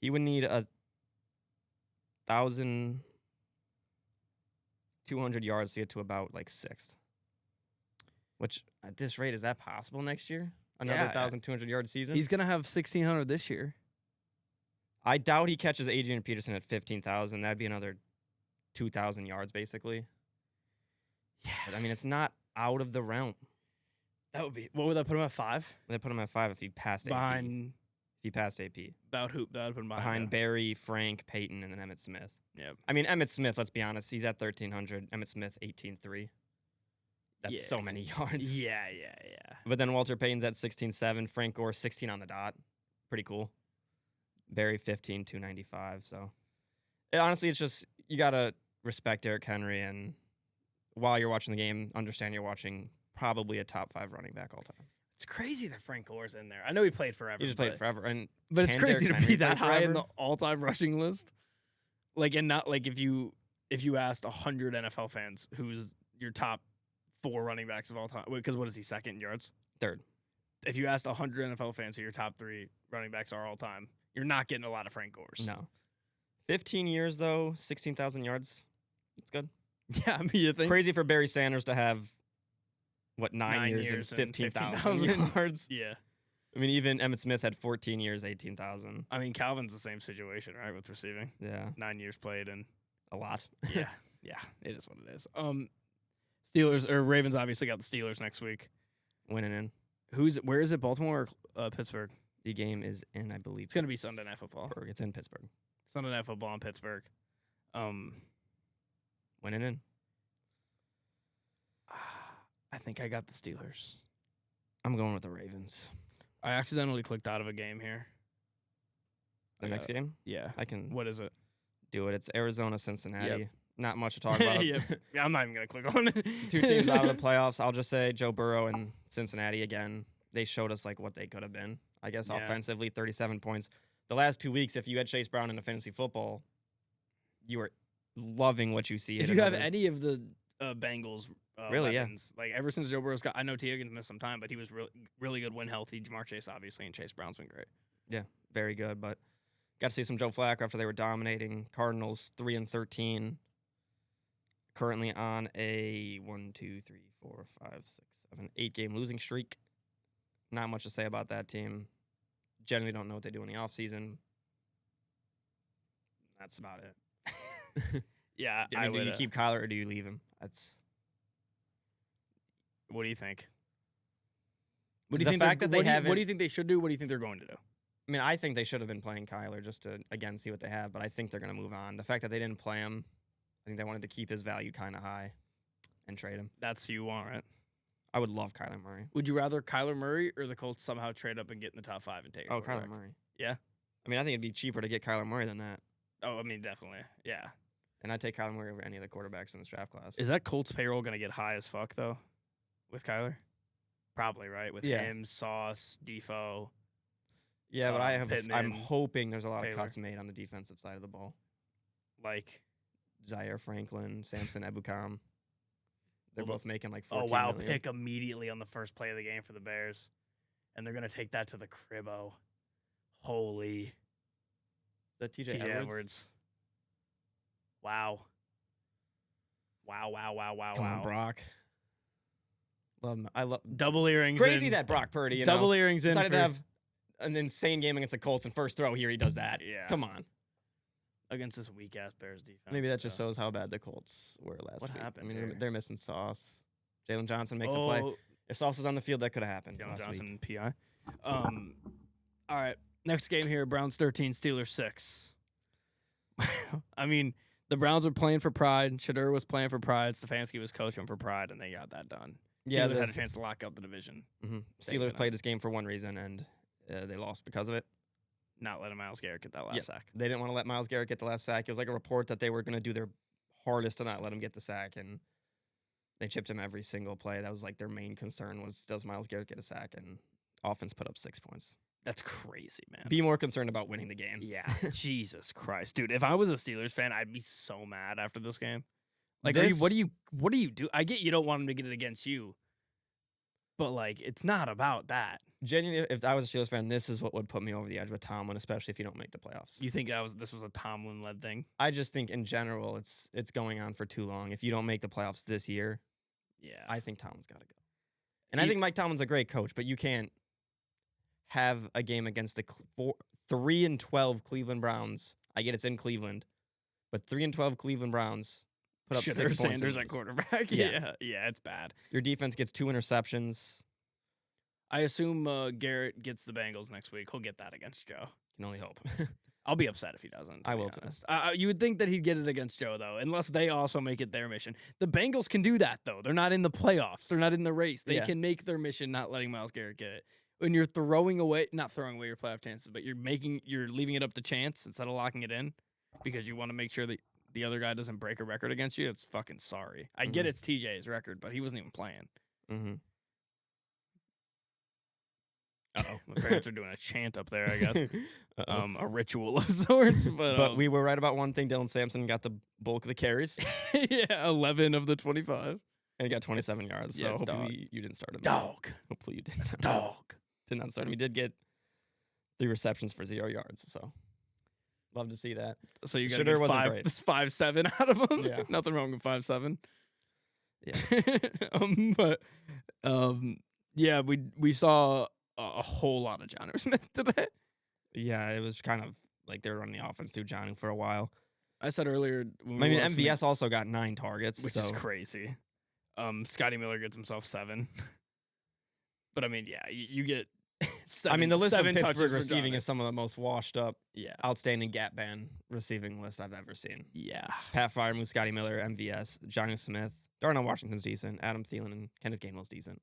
He would need 1,200 yards to get to about like 6th. Which at this rate, is that possible next year? Another 1,200 yard season? He's gonna have 1,600 this year. I doubt he catches Adrian Peterson at 15,000. That'd be another 2,000 yards, basically. Yeah, But, I mean, it's not out of the realm. that would be. What would that put him at 5? They put him at 5 if he passed AP. Behind If he passed AP. about who? That would put him Behind Barry, Frank, Peyton, and then Emmitt Smith. Yeah. I mean, Emmitt Smith, let's be honest, he's at 1,300. Emmitt Smith, 18,300. That's so many yards. Yeah. But then Walter Payton's at 16.7. Frank Gore, 16 on the dot. Pretty cool. Barry, 15,295. So, honestly, it's just, you got to respect Derrick Henry. And while you're watching the game, understand you're watching probably a top 5 running back all time. It's crazy that Frank Gore's in there. I know he played forever. He just played forever. But it's can crazy Derrick to be Henry that play high in forever? the all-time rushing list. Like, and not like if you asked 100 NFL fans who's your top 4 running backs of all time, because what is he, second in yards? Third. If you asked 100 NFL fans who your top 3 running backs are all time, you're not getting a lot of Frank Gores. No. 15 years, though, 16,000 yards. It's good. Yeah, I mean, you think Crazy for Barry Sanders to have, 9 9 years years and and 15,000 15,000 yards? Yeah. I mean, even Emmitt Smith had 14 years, 18,000. I mean, Calvin's the same situation, right, with receiving. Yeah. 9 years played and A lot. yeah, it is what it is. Steelers or Ravens obviously got the Steelers next week. Winning in. Where is it? Baltimore or Pittsburgh? The game is in, I believe. It's gonna be Sunday Night Football. Pittsburgh. It's in Pittsburgh. Sunday Night Football in Pittsburgh. Winning in. I think I got the Steelers. I'm going with the Ravens. I accidentally clicked out of a game here. The next game? Yeah. I can What is it? do it. It's Arizona, Cincinnati. Yep. Not much to talk about. Yeah, I'm not even gonna click on it. 2 teams out of the playoffs. I'll just say Joe Burrow and Cincinnati again. They showed us like what they could have been. I guess Yeah. offensively, 37 points. The last 2 weeks, if you had Chase Brown in a fantasy football, you were loving what you see. If at you have another- any of the Bengals, Really, yeah. weapons, like ever since Joe Burrow's got, I know T. Higgins missed some time, but he was really good when healthy. Jamar Chase obviously, and Chase Brown's been great. very good, but got to see some Joe Flacco after they were dominating. Cardinals 3-13. Currently on a 8-game losing streak. Not much to say about that team. Generally don't know what they do in the offseason. That's about it. Yeah, I mean, do you keep Kyler or do you leave him? That's What do you think? What do you The think? fact that they what do haven't- you think they should do? What do you think they're going to do? I mean, I think they should have been playing Kyler just to, again, see what they have, but I think they're going to move on. The fact that they didn't play him, I think they wanted to keep his value kind of high and trade him. That's who you want, right? I would love Kyler Murray. Would you rather Kyler Murray or the Colts somehow trade up and get in the top 5 and take? a Oh, Kyler quarterback? Murray. Yeah? I mean, I think it'd be cheaper to get Kyler Murray than that. Oh, I mean, definitely. Yeah. And I'd take Kyler Murray over any of the quarterbacks in this draft class. Is that Colts payroll going to get high as fuck though, with Kyler? Probably, right? With Yeah. him, Sauce, Defoe. Yeah, but I'm Pittman, hoping there's a lot of Taylor. cuts made on the defensive side of the ball. Like, Zaire Franklin, Samson Ebukam. They're Well, both making like oh 14 wow, million. pick immediately on the first play of the game for the Bears, and they're going to take that to the cribbo. Holy Is that TJ T.J. Edwards? Edwards. Wow. Wow. Come on, Brock. Love him. I love Double earrings. crazy in, that Brock Purdy, you double know, earrings in. decided For, to have an insane game against the Colts and first throw. Here he does that. Yeah. Come on. against this weak ass Bears defense. Maybe that just so. shows how bad the Colts were last What week. happened I mean, here? they're missing Sauce. Jalen Johnson makes a play. If Sauce was on the field, that could have happened Jalen last Johnson, week. PI. All right, next game here: Browns 13, Steelers 6. I mean, the Browns were playing for pride. Shadur was playing for pride. Stefanski was coaching for pride, and they got that done. Yeah, Steelers had a chance to lock up the division. Mhm. Same Steelers tonight. played this game for one reason, and they lost because of it. not letting Myles Garrett get that last sack. They didn't want to let Myles Garrett get the last sack. It was like a report that they were going to do their hardest to not let him get the sack, and they chipped him every single play. That was like their main concern was, does Myles Garrett get a sack? And offense put up 6 points. That's crazy, man. Be more concerned about winning the game. Yeah, Jesus Christ, dude. If I was a Steelers fan, I'd be so mad after this game. Like, what do you do? I get you don't want him to get it against you, but like, it's not about that. Genuinely, if I was a Steelers fan, this is what would put me over the edge with Tomlin, especially if you don't make the playoffs. You think this was a Tomlin-led thing? I just think in general, it's going on for too long. If you don't make the playoffs this year, yeah, I think Tomlin's got to go. And I think Mike Tomlin's a great coach, but you can't have a game against the 3-12 Cleveland Browns. I get it's in Cleveland, but 3-12 Cleveland Browns put up 6 points. Sanders at quarterback. Yeah, it's bad. Your defense gets 2 interceptions. I assume Garrett gets the Bengals next week. He'll get that against Joe. Can only hope. I'll be upset if he doesn't. I will too. You would think that he'd get it against Joe, though, unless they also make it their mission. The Bengals can do that, though. They're not in the playoffs. They're not in the race. They can make their mission not letting Myles Garrett get it. When you're not throwing away your playoff chances, but you're leaving it up to chance instead of locking it in because you want to make sure that the other guy doesn't break a record against you, it's fucking sorry. I get it's TJ's record, but he wasn't even playing. Mm-hmm. Uh-oh. My parents are doing a chant up there, I guess. A ritual of sorts. But we were right about one thing. Dylan Sampson got the bulk of the carries. Yeah, 11 of the 25. And he got 27 yards, Yeah, so hopefully you didn't start him. Dog. Hopefully you didn't. That's a dog. Did not start him. He did get 3 receptions for 0 yards, so love to see that. So you got Should've wasn't 5.7 out of him? Yeah. Nothing wrong with 5.7. Yeah. Yeah, we saw a whole lot of Jonnu Smith today. Yeah, it was kind of like they were running the offense through Jonnu for a while. I said earlier. MVS also got 9 targets, which is crazy. Scotty Miller gets himself 7. But I mean, yeah, you get 7. The list of 7 Pittsburgh touches receiving is some of the most washed up, yeah, outstanding gap band receiving list I've ever seen. Yeah. Pat Freiermuth, Scotty Miller, MVS, Jonnu Smith, Darnell Washington's decent, Adam Thielen, and Kenneth Gainwell's decent.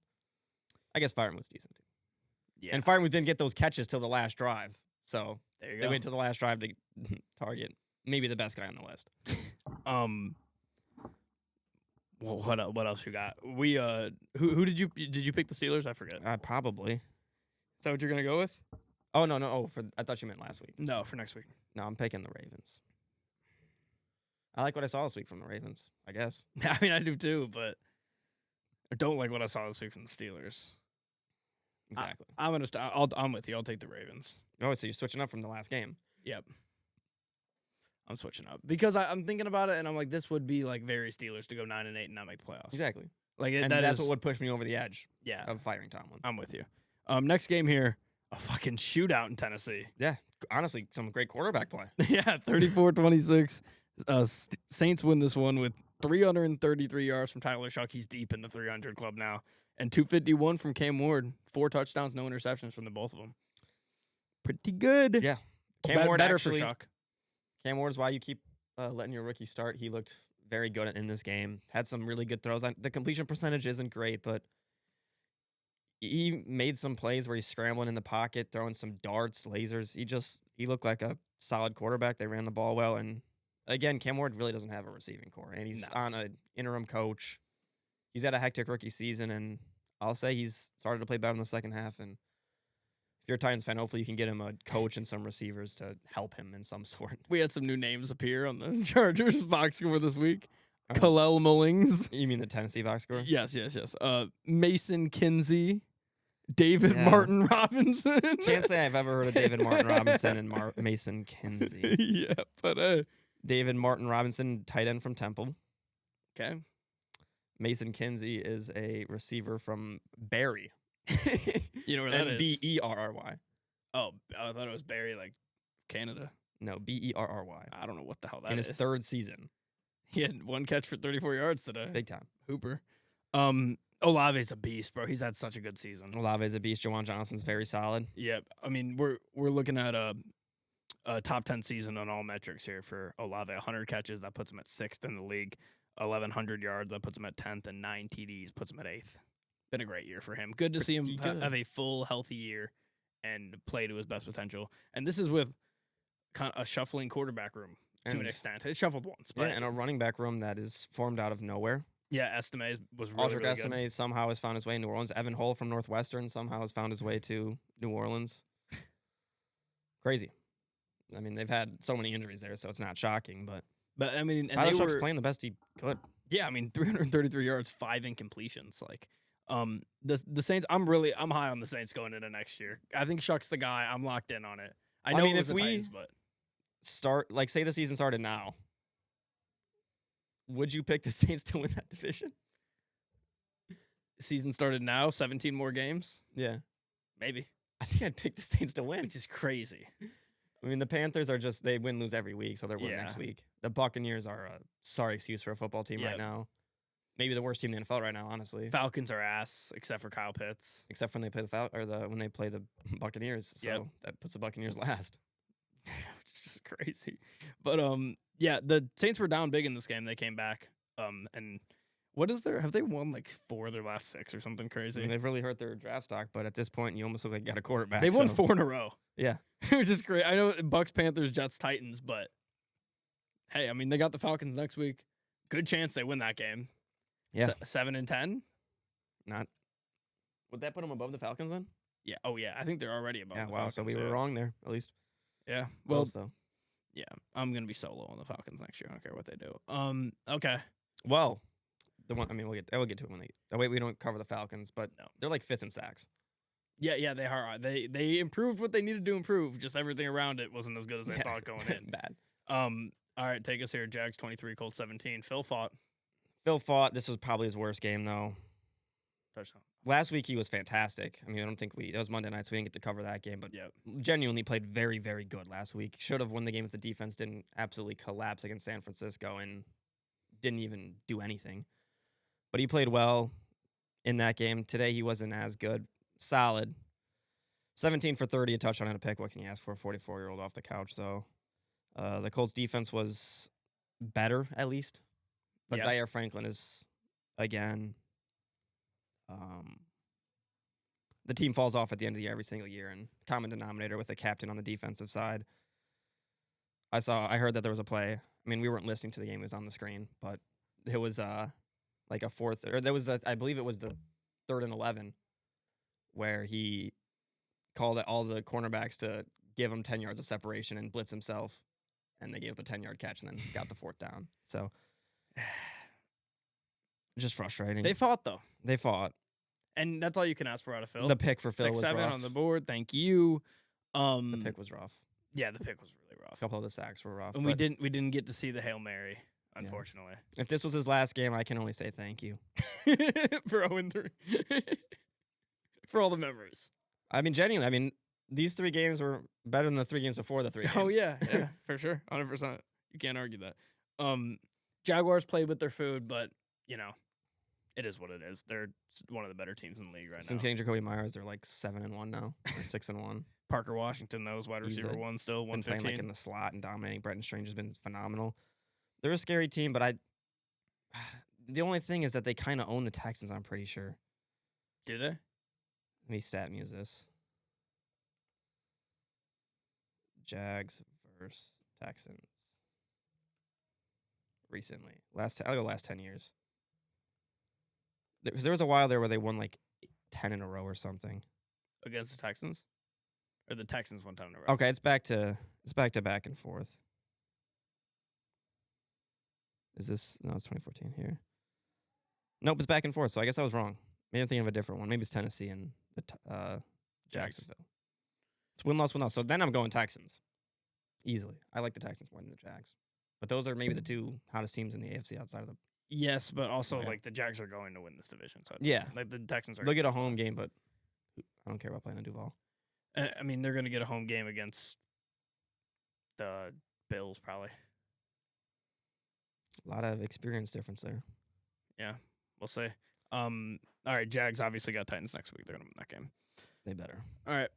I guess Freiermuth's decent too. Yeah. And Freiermuth didn't get those catches till the last drive, so There you they go. went to the last drive to target maybe the best guy on the list. Well, what else you got? We who did you pick the Steelers? I forget. Probably. Is that what you're gonna go with? Oh no. Oh, I thought you meant last week. No, for next week. No, I'm picking the Ravens. I like what I saw this week from the Ravens, I guess. I mean, I do too, but I don't like what I saw this week from the Steelers. Exactly. I'm with you. I'll take the Ravens. Oh, so you're switching up from the last game. Yep. I'm switching up because I'm thinking about it, and I'm like, this would be like very Steelers to go 9-8 and not make the playoffs. Exactly. Like, And that's what would push me over the edge of firing Tomlin. I'm with you. Next game here, a fucking shootout in Tennessee. Yeah, honestly, some great quarterback play. Yeah, 34-26. Saints win this one with 333 yards from Tyler Shuck. He's deep in the 300 club now. And 251 from Cam Ward. 4 touchdowns, no interceptions from the both of them. Pretty good. Yeah. Cam Ward better actually, for Shuck. Cam Ward is why you keep letting your rookie start. He looked very good in this game. Had some really good throws. The completion percentage isn't great, but he made some plays where he's scrambling in the pocket, throwing some darts, lasers. He looked like a solid quarterback. They ran the ball well. And again, Cam Ward really doesn't have a receiving core, and he's on an interim coach. He's had a hectic rookie season, and I'll say he's started to play better in the second half. And if you're a Titans fan, hopefully you can get him a coach and some receivers to help him in some sort. We had some new names appear on the Chargers box score this week. Khalil Mullings. You mean the Tennessee box score? Yes. Mason Kinsey. David Martin Robinson. Can't say I've ever heard of David Martin Robinson and Mason Kinsey. Yeah, but David Martin Robinson, tight end from Temple. Okay. Mason Kinsey is a receiver from Barry. You know where that is? Berry. Oh, I thought it was Barry, like Canada. No, Berry. I don't know what the hell that is. In his 3rd season. He had 1 catch for 34 yards today. Big time. Hooper. Olave's a beast, bro. He's had such a good season. Olave's a beast. Jawan Johnson's very solid. Yep. I mean, we're looking at a top 10 season on all metrics here for Olave. 100 catches, that puts him at 6th in the league. 1,100 yards, that puts him at 10th, and 9 TDs puts him at 8th. Been a great year for him. Good to see him have a full, healthy year and play to his best potential. And this is with kind of a shuffling quarterback room to an extent. It shuffled once, but and a running back room that is formed out of nowhere. yeah, Estime was really, Aldrich really good. Estime somehow has found his way in New Orleans. Evan Hull from Northwestern somehow has found his way to New Orleans. Crazy. I mean, they've had so many injuries there, so it's not shocking. But I mean, and Tyler they Shuck's were playing the best he could. Yeah, I mean, 333 yards, 5 incompletions. Like, the Saints. I'm high on the Saints going into next year. I think Shuck's the guy. I'm locked in on it. I know mean, it was if the we Titans, but say the season started now, would you pick the Saints to win that division? Season started now, 17 more games. Yeah, maybe. I think I'd pick the Saints to win, which is crazy. I mean, the Panthers are they win, lose every week, so they're winning next week. The Buccaneers are a sorry excuse for a football team right now. Maybe the worst team in the NFL right now, honestly. Falcons are ass, except for Kyle Pitts. Except when they play when they play the Buccaneers, so that puts the Buccaneers last. Which is crazy. But the Saints were down big in this game. They came back. And what is have they won like 4 of their last 6 or something crazy? I mean, they've really hurt their draft stock, but at this point, you almost look like you got a quarterback. They've won 4 in a row. Yeah. Which is great. I know Bucks, Panthers, Jets, Titans, but hey, I mean, they got the Falcons next week. Good chance they win that game. Yeah. 7-10? Not. Would that put them above the Falcons then? Yeah. Oh, yeah. I think they're already above the Falcons. So we were wrong there, at least. Yeah. Well, yeah. I'm going to be so low on the Falcons next year. I don't care what they do. Okay. Well, we'll get to it when we don't cover the Falcons, but no, they're like 5th in sacks. Yeah, they are. They improved what they needed to improve. Just everything around it wasn't as good as they thought going in. Bad. All right, take us here. Jags 23, Colts 17. Phil fought. This was probably his worst game, though. Touchdown. Last week, he was fantastic. I mean, I don't think that was Monday night, so we didn't get to cover that game, but genuinely played very, very good last week. Should have won the game if the defense didn't absolutely collapse against San Francisco and didn't even do anything. But he played well in that game. Today, he wasn't as good. Solid. 17 for 30, a touchdown and a pick. What can you ask for a 44-year-old off the couch, though? The Colts defense was better, at least. But Zaire Franklin is, again, the team falls off at the end of the year every single year, and common denominator with a captain on the defensive side. I heard that there was a play. I mean, we weren't listening to the game. It was on the screen, but it was like a fourth, or there was I believe it was the 3rd and 11, where he called all the cornerbacks to give him 10 yards of separation and blitz himself, and they gave up a 10-yard catch and then got the 4th down. So, just frustrating. They fought, though. They fought. And that's all you can ask for out of Phil. The pick for Phil was rough. 6-7 on the board. Thank you. The pick was rough. Yeah, the pick was really rough. A couple of the sacks were rough. And we didn't get to see the Hail Mary, unfortunately. If this was his last game, I can only say thank you. For 0-3. For all the memories. I mean, genuinely, these 3 games were better than the 3 games before the 3 games. Oh, yeah, for sure. 100%. You can't argue that. Jaguars played with their food, but, it is what it is. They're one of the better teams in the league right now. Since getting Jacoby Myers, they're like 7-1 now, or 6-1. Parker Washington, though, is wide receiver 1 still, 115. Been playing in the slot and dominating. Bretton Strange has been phenomenal. They're a scary team, but the only thing is that they kind of own the Texans, I'm pretty sure. Do they? Let me stat muse this. Jags versus Texans. Recently. I'll go last 10 years. There was a while there where they won like 10 in a row or something. Against the Texans? Or the Texans won 10 in a row? Okay, it's back to back and forth. Is this... No, it's 2014 here. Nope, it's back and forth, so I guess I was wrong. Maybe I'm thinking of a different one. Maybe it's Tennessee and the Jacksonville. It's win-loss, win-loss. So then I'm going Texans. Easily. I like the Texans more than the Jags. But those are maybe the 2 hottest teams in the AFC outside of the... Yes, but also, like, the Jags are going to win this division. So like, the Texans are... They'll get a home game, but I don't care about playing in Duval. I mean, they're going to get a home game against the Bills, probably. A lot of experience difference there. Yeah, we'll see. All right, Jags obviously got Titans next week. They're going to win that game. They better. All right.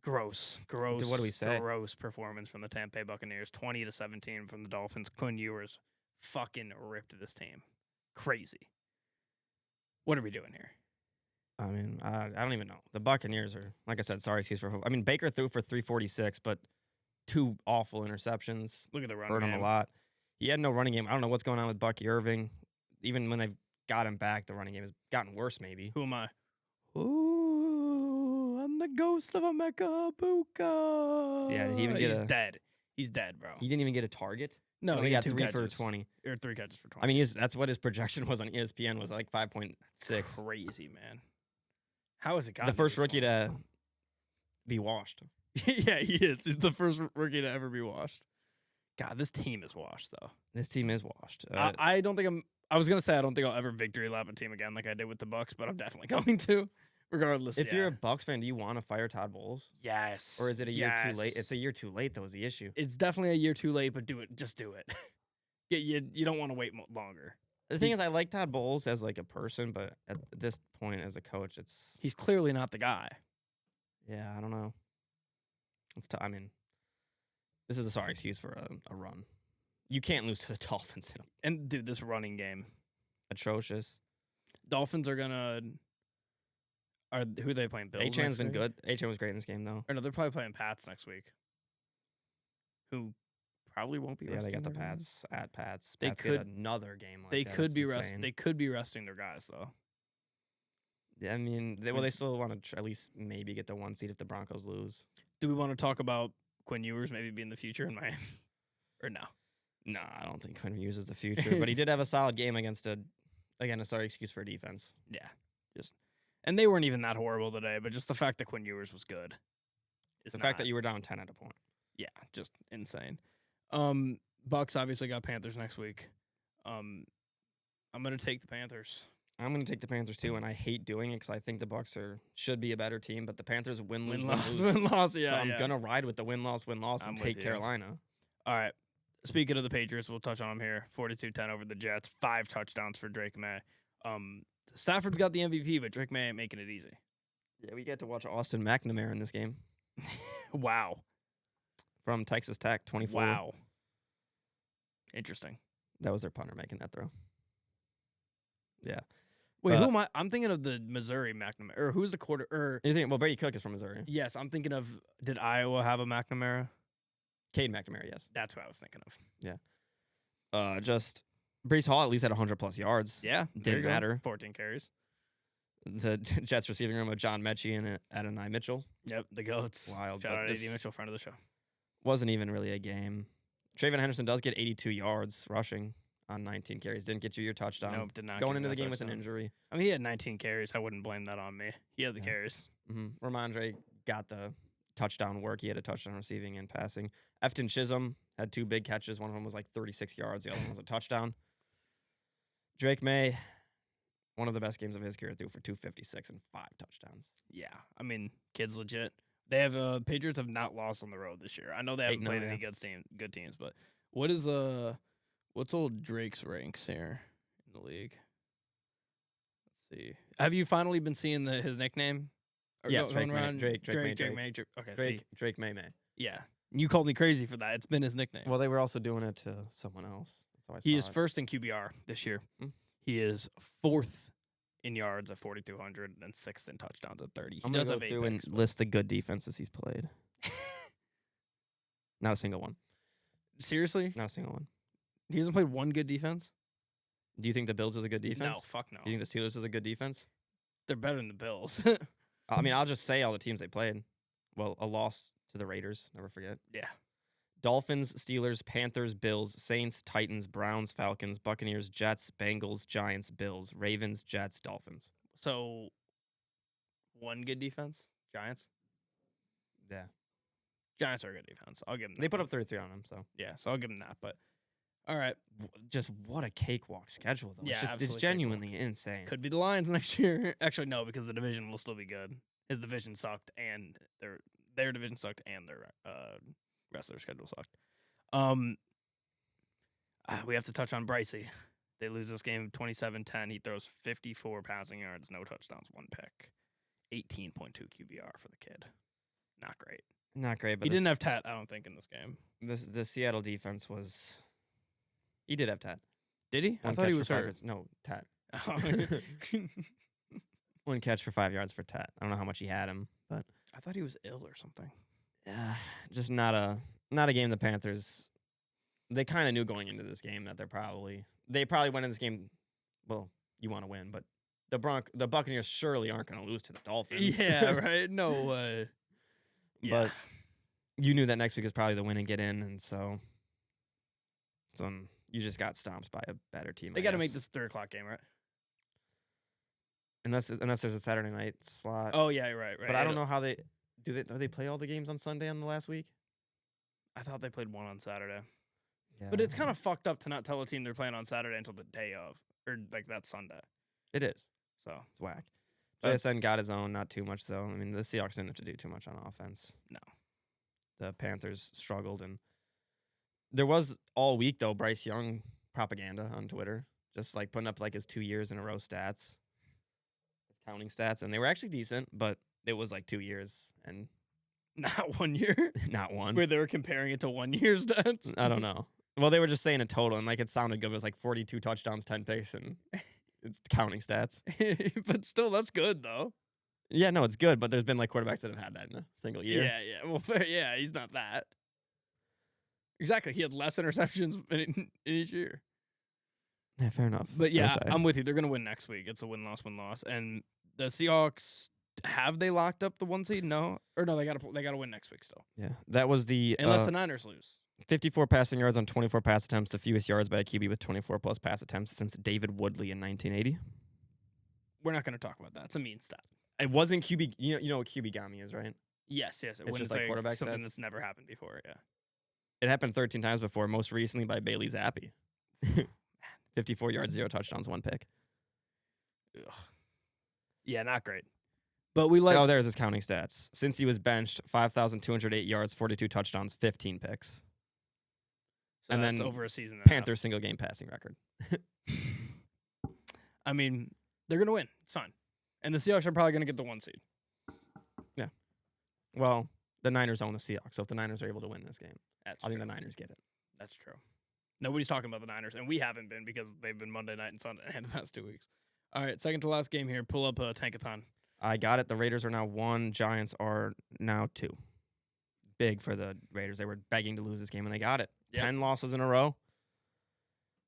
Gross. What do we say? Gross performance from the Tampa Bay Buccaneers. 20-17 from the Dolphins. Quinn Ewers fucking ripped this team. Crazy. What are we doing here? I mean, I don't even know. The Buccaneers are, like I said, sorry excuse for. I mean, Baker threw for 346, but 2 awful interceptions. Look at the run Hurt game. him a lot. He had no running game. I don't know what's going on with Bucky Irving. Even when they've got him back, the running game has gotten worse, maybe. Who am I? Ooh, I'm the ghost of Emeka Buka. Yeah, did he even get He's a- dead. He's dead, bro. He didn't even get a target. No, he he got had 2 3 catches. for 20. Or 3 catches for 20. I mean, that's what his projection was on ESPN was like 5.6. Crazy, man. How is it The first rookie to be washed. Yeah, he is. He's the first rookie to ever be washed. God, this team is washed, though. This team is washed. I don't think I was going to say I don't think I'll ever victory lap a team again like I did with the Bucks, but I'm definitely going to, regardless. If you're a Bucks fan, do you want to fire Todd Bowles? Yes. Or is it a year too late? It's a year too late, though, is the issue. It's definitely a year too late, but do it. Just do it. You don't want to wait longer. The thing is, I like Todd Bowles as like a person, but at this point as a coach, He's clearly not the guy. Yeah, I don't know. I mean, this is a sorry excuse for a run. You can't lose to the Dolphins. And dude, this running game, Atrocious. Dolphins are gonna. Who are they playing? Bills. Achan's been week? good. Achan was great in this game, though. Or no, they're probably playing Pats next week. Who probably won't be. Yeah, they got the resting their guys. Pats at Pats. They Pats could- get another game like They that. could It's be insane. They could be resting their guys though. Yeah, I mean, they still want to at least maybe get the 1 seed if the Broncos lose. Do we want to talk about Quinn Ewers maybe being the future in Miami, or no? No, I don't think Quinn Hughes is the future, but he did have a solid game against a sorry excuse for defense. Yeah, and they weren't even that horrible today. But just the fact that Quinn Ewers was good, The fact that you were down 10 at a point. yeah, just insane. Bucks obviously got Panthers next week. I'm gonna take the Panthers. I'm going to take the Panthers too, and I hate doing it because I think the Bucks should be a better team, but the Panthers win, lose, Win loss. Yeah, so I'm yeah. going to ride with the win-loss, I'm and with take you. Carolina. All right. Speaking of the Patriots, we'll touch on them here. 42-10 over the Jets. 5 touchdowns for Drake May. Stafford's got the MVP, but Drake May ain't making it easy. Yeah, we get to watch Austin McNamara in this game Wow. from Texas Tech, 24. Wow. Interesting. That was their punter making that throw. Yeah. Wait, who am I? I'm thinking of the Missouri McNamara. Or who's the quarter? Or You think, well, Brady Cook is from Missouri. yes, I'm thinking of. Did Iowa have a McNamara? Cade McNamara, yes. That's what I was thinking of. Just Brees Hall at least had 100+ yards. Yeah, there Didn't you go. matter. 14 carries. The Jets receiving room of John Mechie and Adonai Mitchell. Yep, the goats. Wild, Shout but out this- AD Mitchell, friend of the show. Wasn't even really a game. Trayvon Henderson does get 82 yards rushing on 19 carries. Didn't get you your touchdown. Nope, did not. Going get into that the game with an touchdown. injury. I mean, he had 19 carries. I wouldn't blame that on me. He had the Yeah. carries. Ramondre got the touchdown work. He had a touchdown receiving and passing. Efton Chisholm had 2 big catches. One of them was like 36 yards. The other one was a touchdown. Drake May, one of the best games of his career, threw for 256 and 5 touchdowns. Yeah, I mean, kid's legit. They have Patriots have not lost on the road this year. I know they haven't 8-0, played yeah. any good teams, but what's old Drake's ranks here in the league? Let's see. Have you finally been seeing his nickname? Or Yes, going Drake May, around? Drake May, Okay, see, Drake May. yeah. You called me crazy for that. It's been his nickname. Well, they were also doing it to someone else. That's how I saw He is it. first in QBR this year. Mm. He is 4th in yards at 4,200 and 6th in touchdowns at 30. He I'm does gonna go have 8 through and picks. list the good defenses he's played. Not a single one. Seriously? Not a single one. He hasn't played one good defense? Do you think the Bills is a good No, defense? fuck no. Do you think the Steelers is a good defense? They're better than the Bills. I mean, I'll just say all the teams they played. Well, a loss to the Raiders. Never forget. Yeah. Dolphins, Steelers, Panthers, Bills, Saints, Titans, Browns, Falcons, Buccaneers, Jets, Bengals, Giants, Bills, Ravens, Jets, Dolphins. So, one good defense? Giants? Yeah. Giants are a good defense. I'll give them that. They put up 33 on them, so. Yeah, so I'll give them that. But, all right. Just what a cakewalk schedule, though. Yeah, It's absolutely genuinely insane. Could be the Lions next year. Actually, no, because the division will still be good. His division sucked, and their division sucked, and their rest of their schedule sucked. We have to touch on Brycey. They lose this game 27-10. He throws 54 passing yards, no touchdowns, 1 pick. 18.2 QBR for the kid. Not great. Not great, but He didn't have Tat, I don't think, in this game. the Seattle defense was. He did have Tat. Did he? I One thought he catch was for 5 hurt. yards. No, Tat. One catch for 5 yards for Tet. I don't know how much he had him, but I thought he was ill or something. just not a game the Panthers. They kind of knew going into this game that they probably went in this game. Well, you want to win, but the Buccaneers surely aren't going to lose to the Dolphins. Yeah, right. No way. Yeah. But you knew that next week is probably the win and get in, and so you just got stomped by a better team. They got to make this 3:00 game, right? Unless there's a Saturday night slot. Oh yeah, right. But I don't know how they do. They play all the games on Sunday on the last week? I thought they played one on Saturday. Yeah, But it's kind of fucked up to not tell a team they're playing on Saturday until the day of, or like that Sunday. It is. So It's whack. But- JSN got his own, not too much though. I mean, the Seahawks didn't have to do too much on offense. No. The Panthers struggled, and there was all week though Bryce Young propaganda on Twitter, just like putting up like his 2 years in a row stats, his counting stats, and they were actually decent, but it was like 2 years and not 1 year. not one. Where they were comparing it to 1 year's stats. I don't know. Well, they were just saying a total, and like it sounded good. It was like 42 touchdowns, 10 picks, and it's counting stats. But still, that's good though. Yeah, no, it's good, but there's been like quarterbacks that have had that in a single year. Yeah. Well, fair, yeah, he's not that. Exactly. He had less interceptions in each year. Yeah, fair enough. But yeah, Fair side. I'm with you. They're gonna win next week. It's a win-loss. And the Seahawks, have they locked up the 1 seed? No, or no? They gotta win next week still, Yeah, that was the unless the Niners lose. 54 passing yards on 24 pass attempts, the fewest yards by a QB with 24 plus pass attempts since David Woodley in 1980. We're not gonna talk about that. It's a mean stat. It wasn't QB. You know what QB Gami is, right? Yes. It It's just like quarterback something stats? that's never happened before. Yeah. It happened 13 times before, most recently by Bailey Zappi. 54 yards, 0 touchdowns, 1 pick. Ugh. Yeah, not great. But we like. Oh, there's his counting stats. Since he was benched, 5,208 yards, 42 touchdowns, 15 picks. So and that's then over a season. and a half. Panthers single game passing record. I mean, they're gonna win. It's fine. And the Seahawks are probably gonna get the 1 seed. Well, the Niners own the Seahawks, so if the Niners are able to win this game, That's I think true. the Niners get it. That's true. Nobody's talking about the Niners, and we haven't been because they've been Monday night and Sunday night the past 2 weeks. All right, second to last game here. Pull up a Tankathon. I got it. The Raiders are now 1. Giants are now 2. Big for the Raiders. They were begging to lose this game, and they got it. Yep. 10 losses in a row.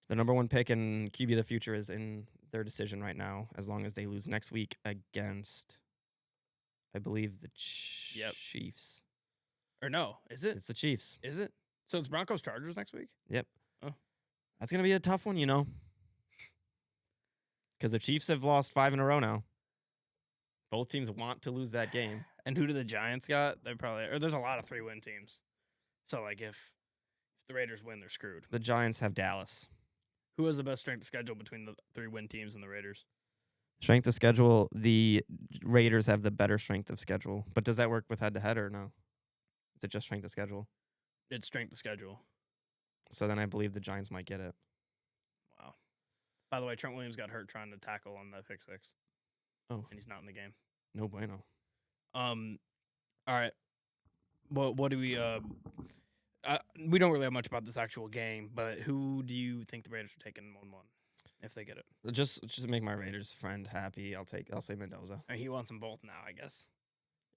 The number 1 pick in QB of the future is in their decision right now, as long as they lose next week against, I believe, the Yep. Chiefs. Or no, is it? It's the Chiefs. Is it? So it's Broncos Chargers next week? Yep. Oh. That's going to be a tough one, you know, because the Chiefs have lost 5 in a row now. Both teams want to lose that game. And who do the Giants got? They probably, or there's a lot of 3-win teams. So like if the Raiders win, they're screwed. The Giants have Dallas. Who has the best strength of schedule between the 3-win teams and the Raiders? Strength of schedule, the Raiders have the better strength of schedule. But does that work with head-to-head or no? Is it just strength of schedule? It's strength of schedule. So then I believe the Giants might get it. Wow. By the way, Trent Williams got hurt trying to tackle on the pick six. Oh. And he's not in the game. No bueno. All right. What do we don't really have much about this actual game, but who do you think the Raiders are taking 1-1 if they get it? Just to make my Raiders friend happy, I'll say Mendoza. I mean, he wants them both now, I guess.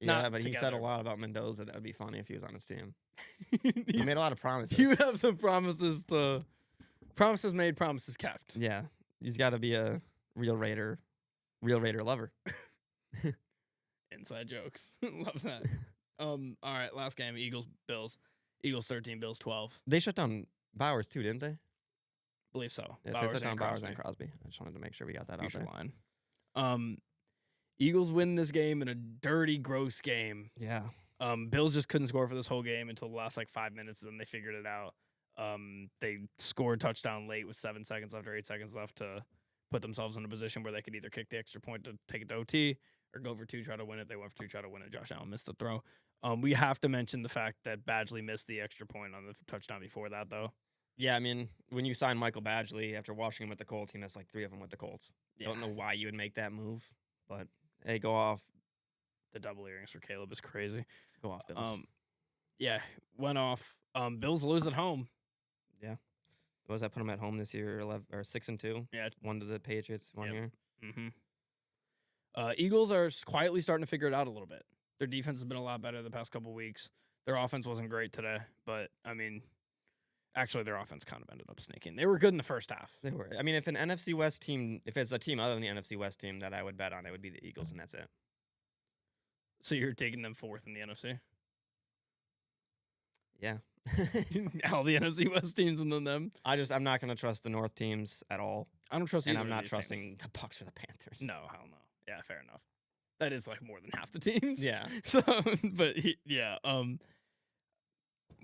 Yeah, Not but he said a together. lot about Mendoza. That would be funny if he was on his team. He made a lot of promises. You have some promises made, promises kept. Yeah, he's got to be a real Raider lover. Inside jokes. Love that. All right, last game, Eagles-Bills. Eagles 13, Bills 12. They shut down Bowers too, didn't they? Believe so. Yes, Bowers they shut down and Bowers Crosby. and Crosby. I just wanted to make sure we got that out Future there. line. Eagles win this game in a dirty, gross game. Yeah. Bills just couldn't score for this whole game until the last 5 minutes, and then they figured it out. They scored touchdown late with 7 seconds left or 8 seconds left to put themselves in a position where they could either kick the extra point to take it to OT or go for 2, try to win it. They went for 2, try to win it. Josh Allen missed the throw. We have to mention the fact that Badgley missed the extra point on the touchdown before that, though. Yeah, I mean, when you sign Michael Badgley after watching him with the Colts, he missed 3 of them with the Colts. Yeah. Don't know why you would make that move, but hey, go off. The double earrings for Caleb is crazy. Go off, Bills. Yeah, went off. Bills lose at home. What does that put them at home this year? 6-2. Yeah. 1 to the Patriots 1 Yep. year. Mm-hmm. Eagles are quietly starting to figure it out a little bit. Their defense has been a lot better the past couple weeks. Their offense wasn't great today, but I mean, actually, their offense kind of ended up sneaking. They were good in the first half. They were. I mean, if an NFC West team, if it's a team other than the NFC West team that I would bet on, it would be the Eagles, and that's it. So you're taking them fourth in the NFC? Yeah. All the NFC West teams and then them. I'm not going to trust the North teams at all, I don't trust and either I'm of not these trusting teams. the Bucks or the Panthers. No, hell no. Yeah, fair enough. That is like more than half the teams. Yeah. So, but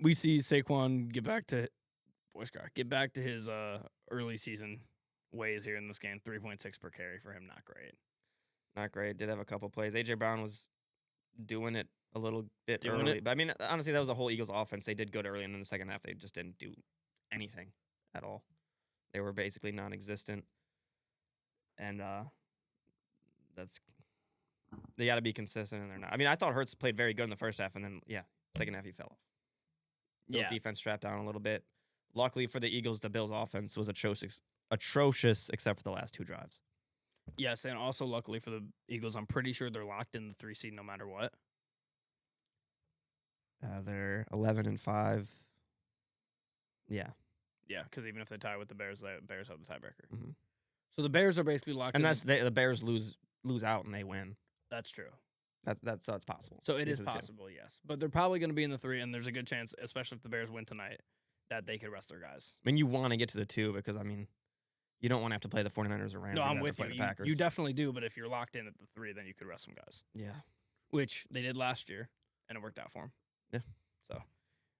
we see Saquon get back to his early season ways here in this game. 3.6 per carry for him, not great. Not great. Did have a couple plays. A.J. Brown was doing it a little bit Doing early. it? But, I mean, honestly, that was the whole Eagles offense. They did good early, and in the second half, they just didn't do anything at all. They were basically non-existent. And they got to be consistent, and they're not. I mean, I thought Hurts played very good in the first half, and then, second half he fell off. Bills defense strapped down a little bit. Luckily for the Eagles, the Bills offense was atrocious except for the last two drives. Yes, and also luckily for the Eagles, I'm pretty sure they're locked in the 3 seed no matter what. They're 11-5. Yeah. Yeah, because even if they tie with the Bears have the tiebreaker. Mm-hmm. So the Bears are basically locked And in. that's the Bears lose out and they win. That's true. That's so it's possible. So it These is are the two. possible, yes. But they're probably going to be in the 3, and there's a good chance, especially if the Bears win tonight, that they could rest their guys. I mean, you want to get to the 2 because, I mean, you don't want to have to play the 49ers or Rams. No, You'd I'm rather with play you. the Packers. You definitely do, but if you're locked in at the 3, then you could rest some guys. Yeah. Which they did last year, and it worked out for them. Yeah. So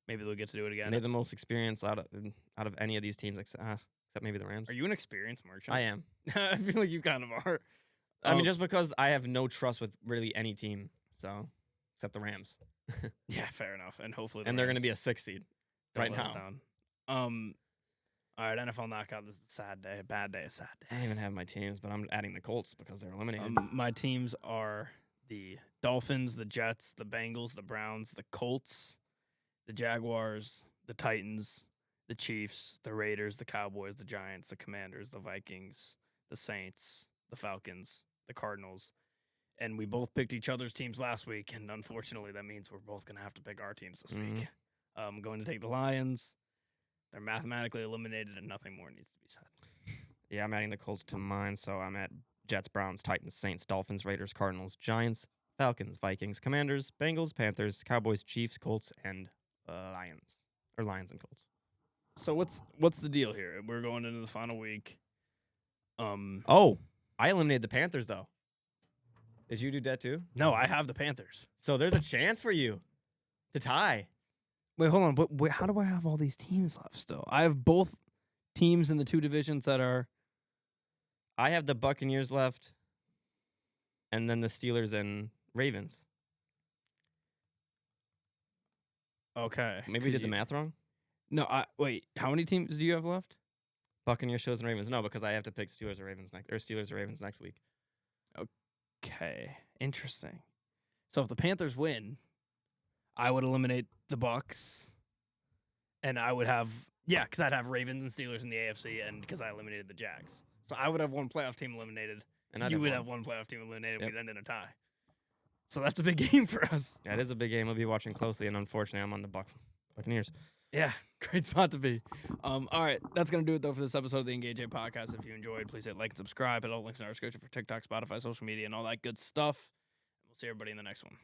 maybe they'll get to do it again. And they have the most experience out of any of these teams, except maybe the Rams. Are you an experienced merchant? I am. I feel like you kind of are. I mean, just because I have no trust with really any team, so except the Rams. Yeah, fair enough. And hopefully, And they're going to be a 6 seed right let us now. down. All right, NFL knockout. This is a sad day. A bad day. A sad I day. don't even have my teams, but I'm adding the Colts because they're eliminated. My teams are the Dolphins, the Jets, the Bengals, the Browns, the Colts, the Jaguars, the Titans, the Chiefs, the Raiders, the Cowboys, the Giants, the Commanders, the Vikings, the Saints, the Falcons, the Cardinals. And we both picked each other's teams last week, and unfortunately, that means we're both going to have to pick our teams this week. I'm going to take the Lions. They're mathematically eliminated, and nothing more needs to be said. Yeah, I'm adding the Colts to mine, so I'm at Jets, Browns, Titans, Saints, Dolphins, Raiders, Cardinals, Giants, Falcons, Vikings, Commanders, Bengals, Panthers, Cowboys, Chiefs, Colts, and Lions. Or Lions and Colts. So what's the deal here? We're going into the final week. Oh, I eliminated the Panthers, though. Did you do that, too? No, I have the Panthers. So there's a chance for you to tie. Wait, hold on. But how do I have all these teams left still? I have both teams in the 2 divisions that are... I have the Buccaneers left, and then the Steelers and Ravens. Okay. Maybe we did the math wrong? No, wait. How many teams do you have left? Buccaneers, Steelers, and Ravens. No, because I have to pick Steelers or Ravens next week. Okay. Interesting. So if the Panthers win, I would eliminate the Bucks, and I would have... Yeah, because I'd have Ravens and Steelers in the AFC, and because I eliminated the Jags. So I would have one playoff team eliminated. And you would have one playoff team eliminated. Yep. We'd end in a tie. So that's a big game for us. That is a big game. We'll be watching closely, and unfortunately, I'm on the Buccaneers. Yeah, great spot to be. All right, that's going to do it, though, for this episode of the Engage 8 podcast. If you enjoyed, please hit like and subscribe. Hit all the links in our description for TikTok, Spotify, social media, and all that good stuff. We'll see everybody in the next one.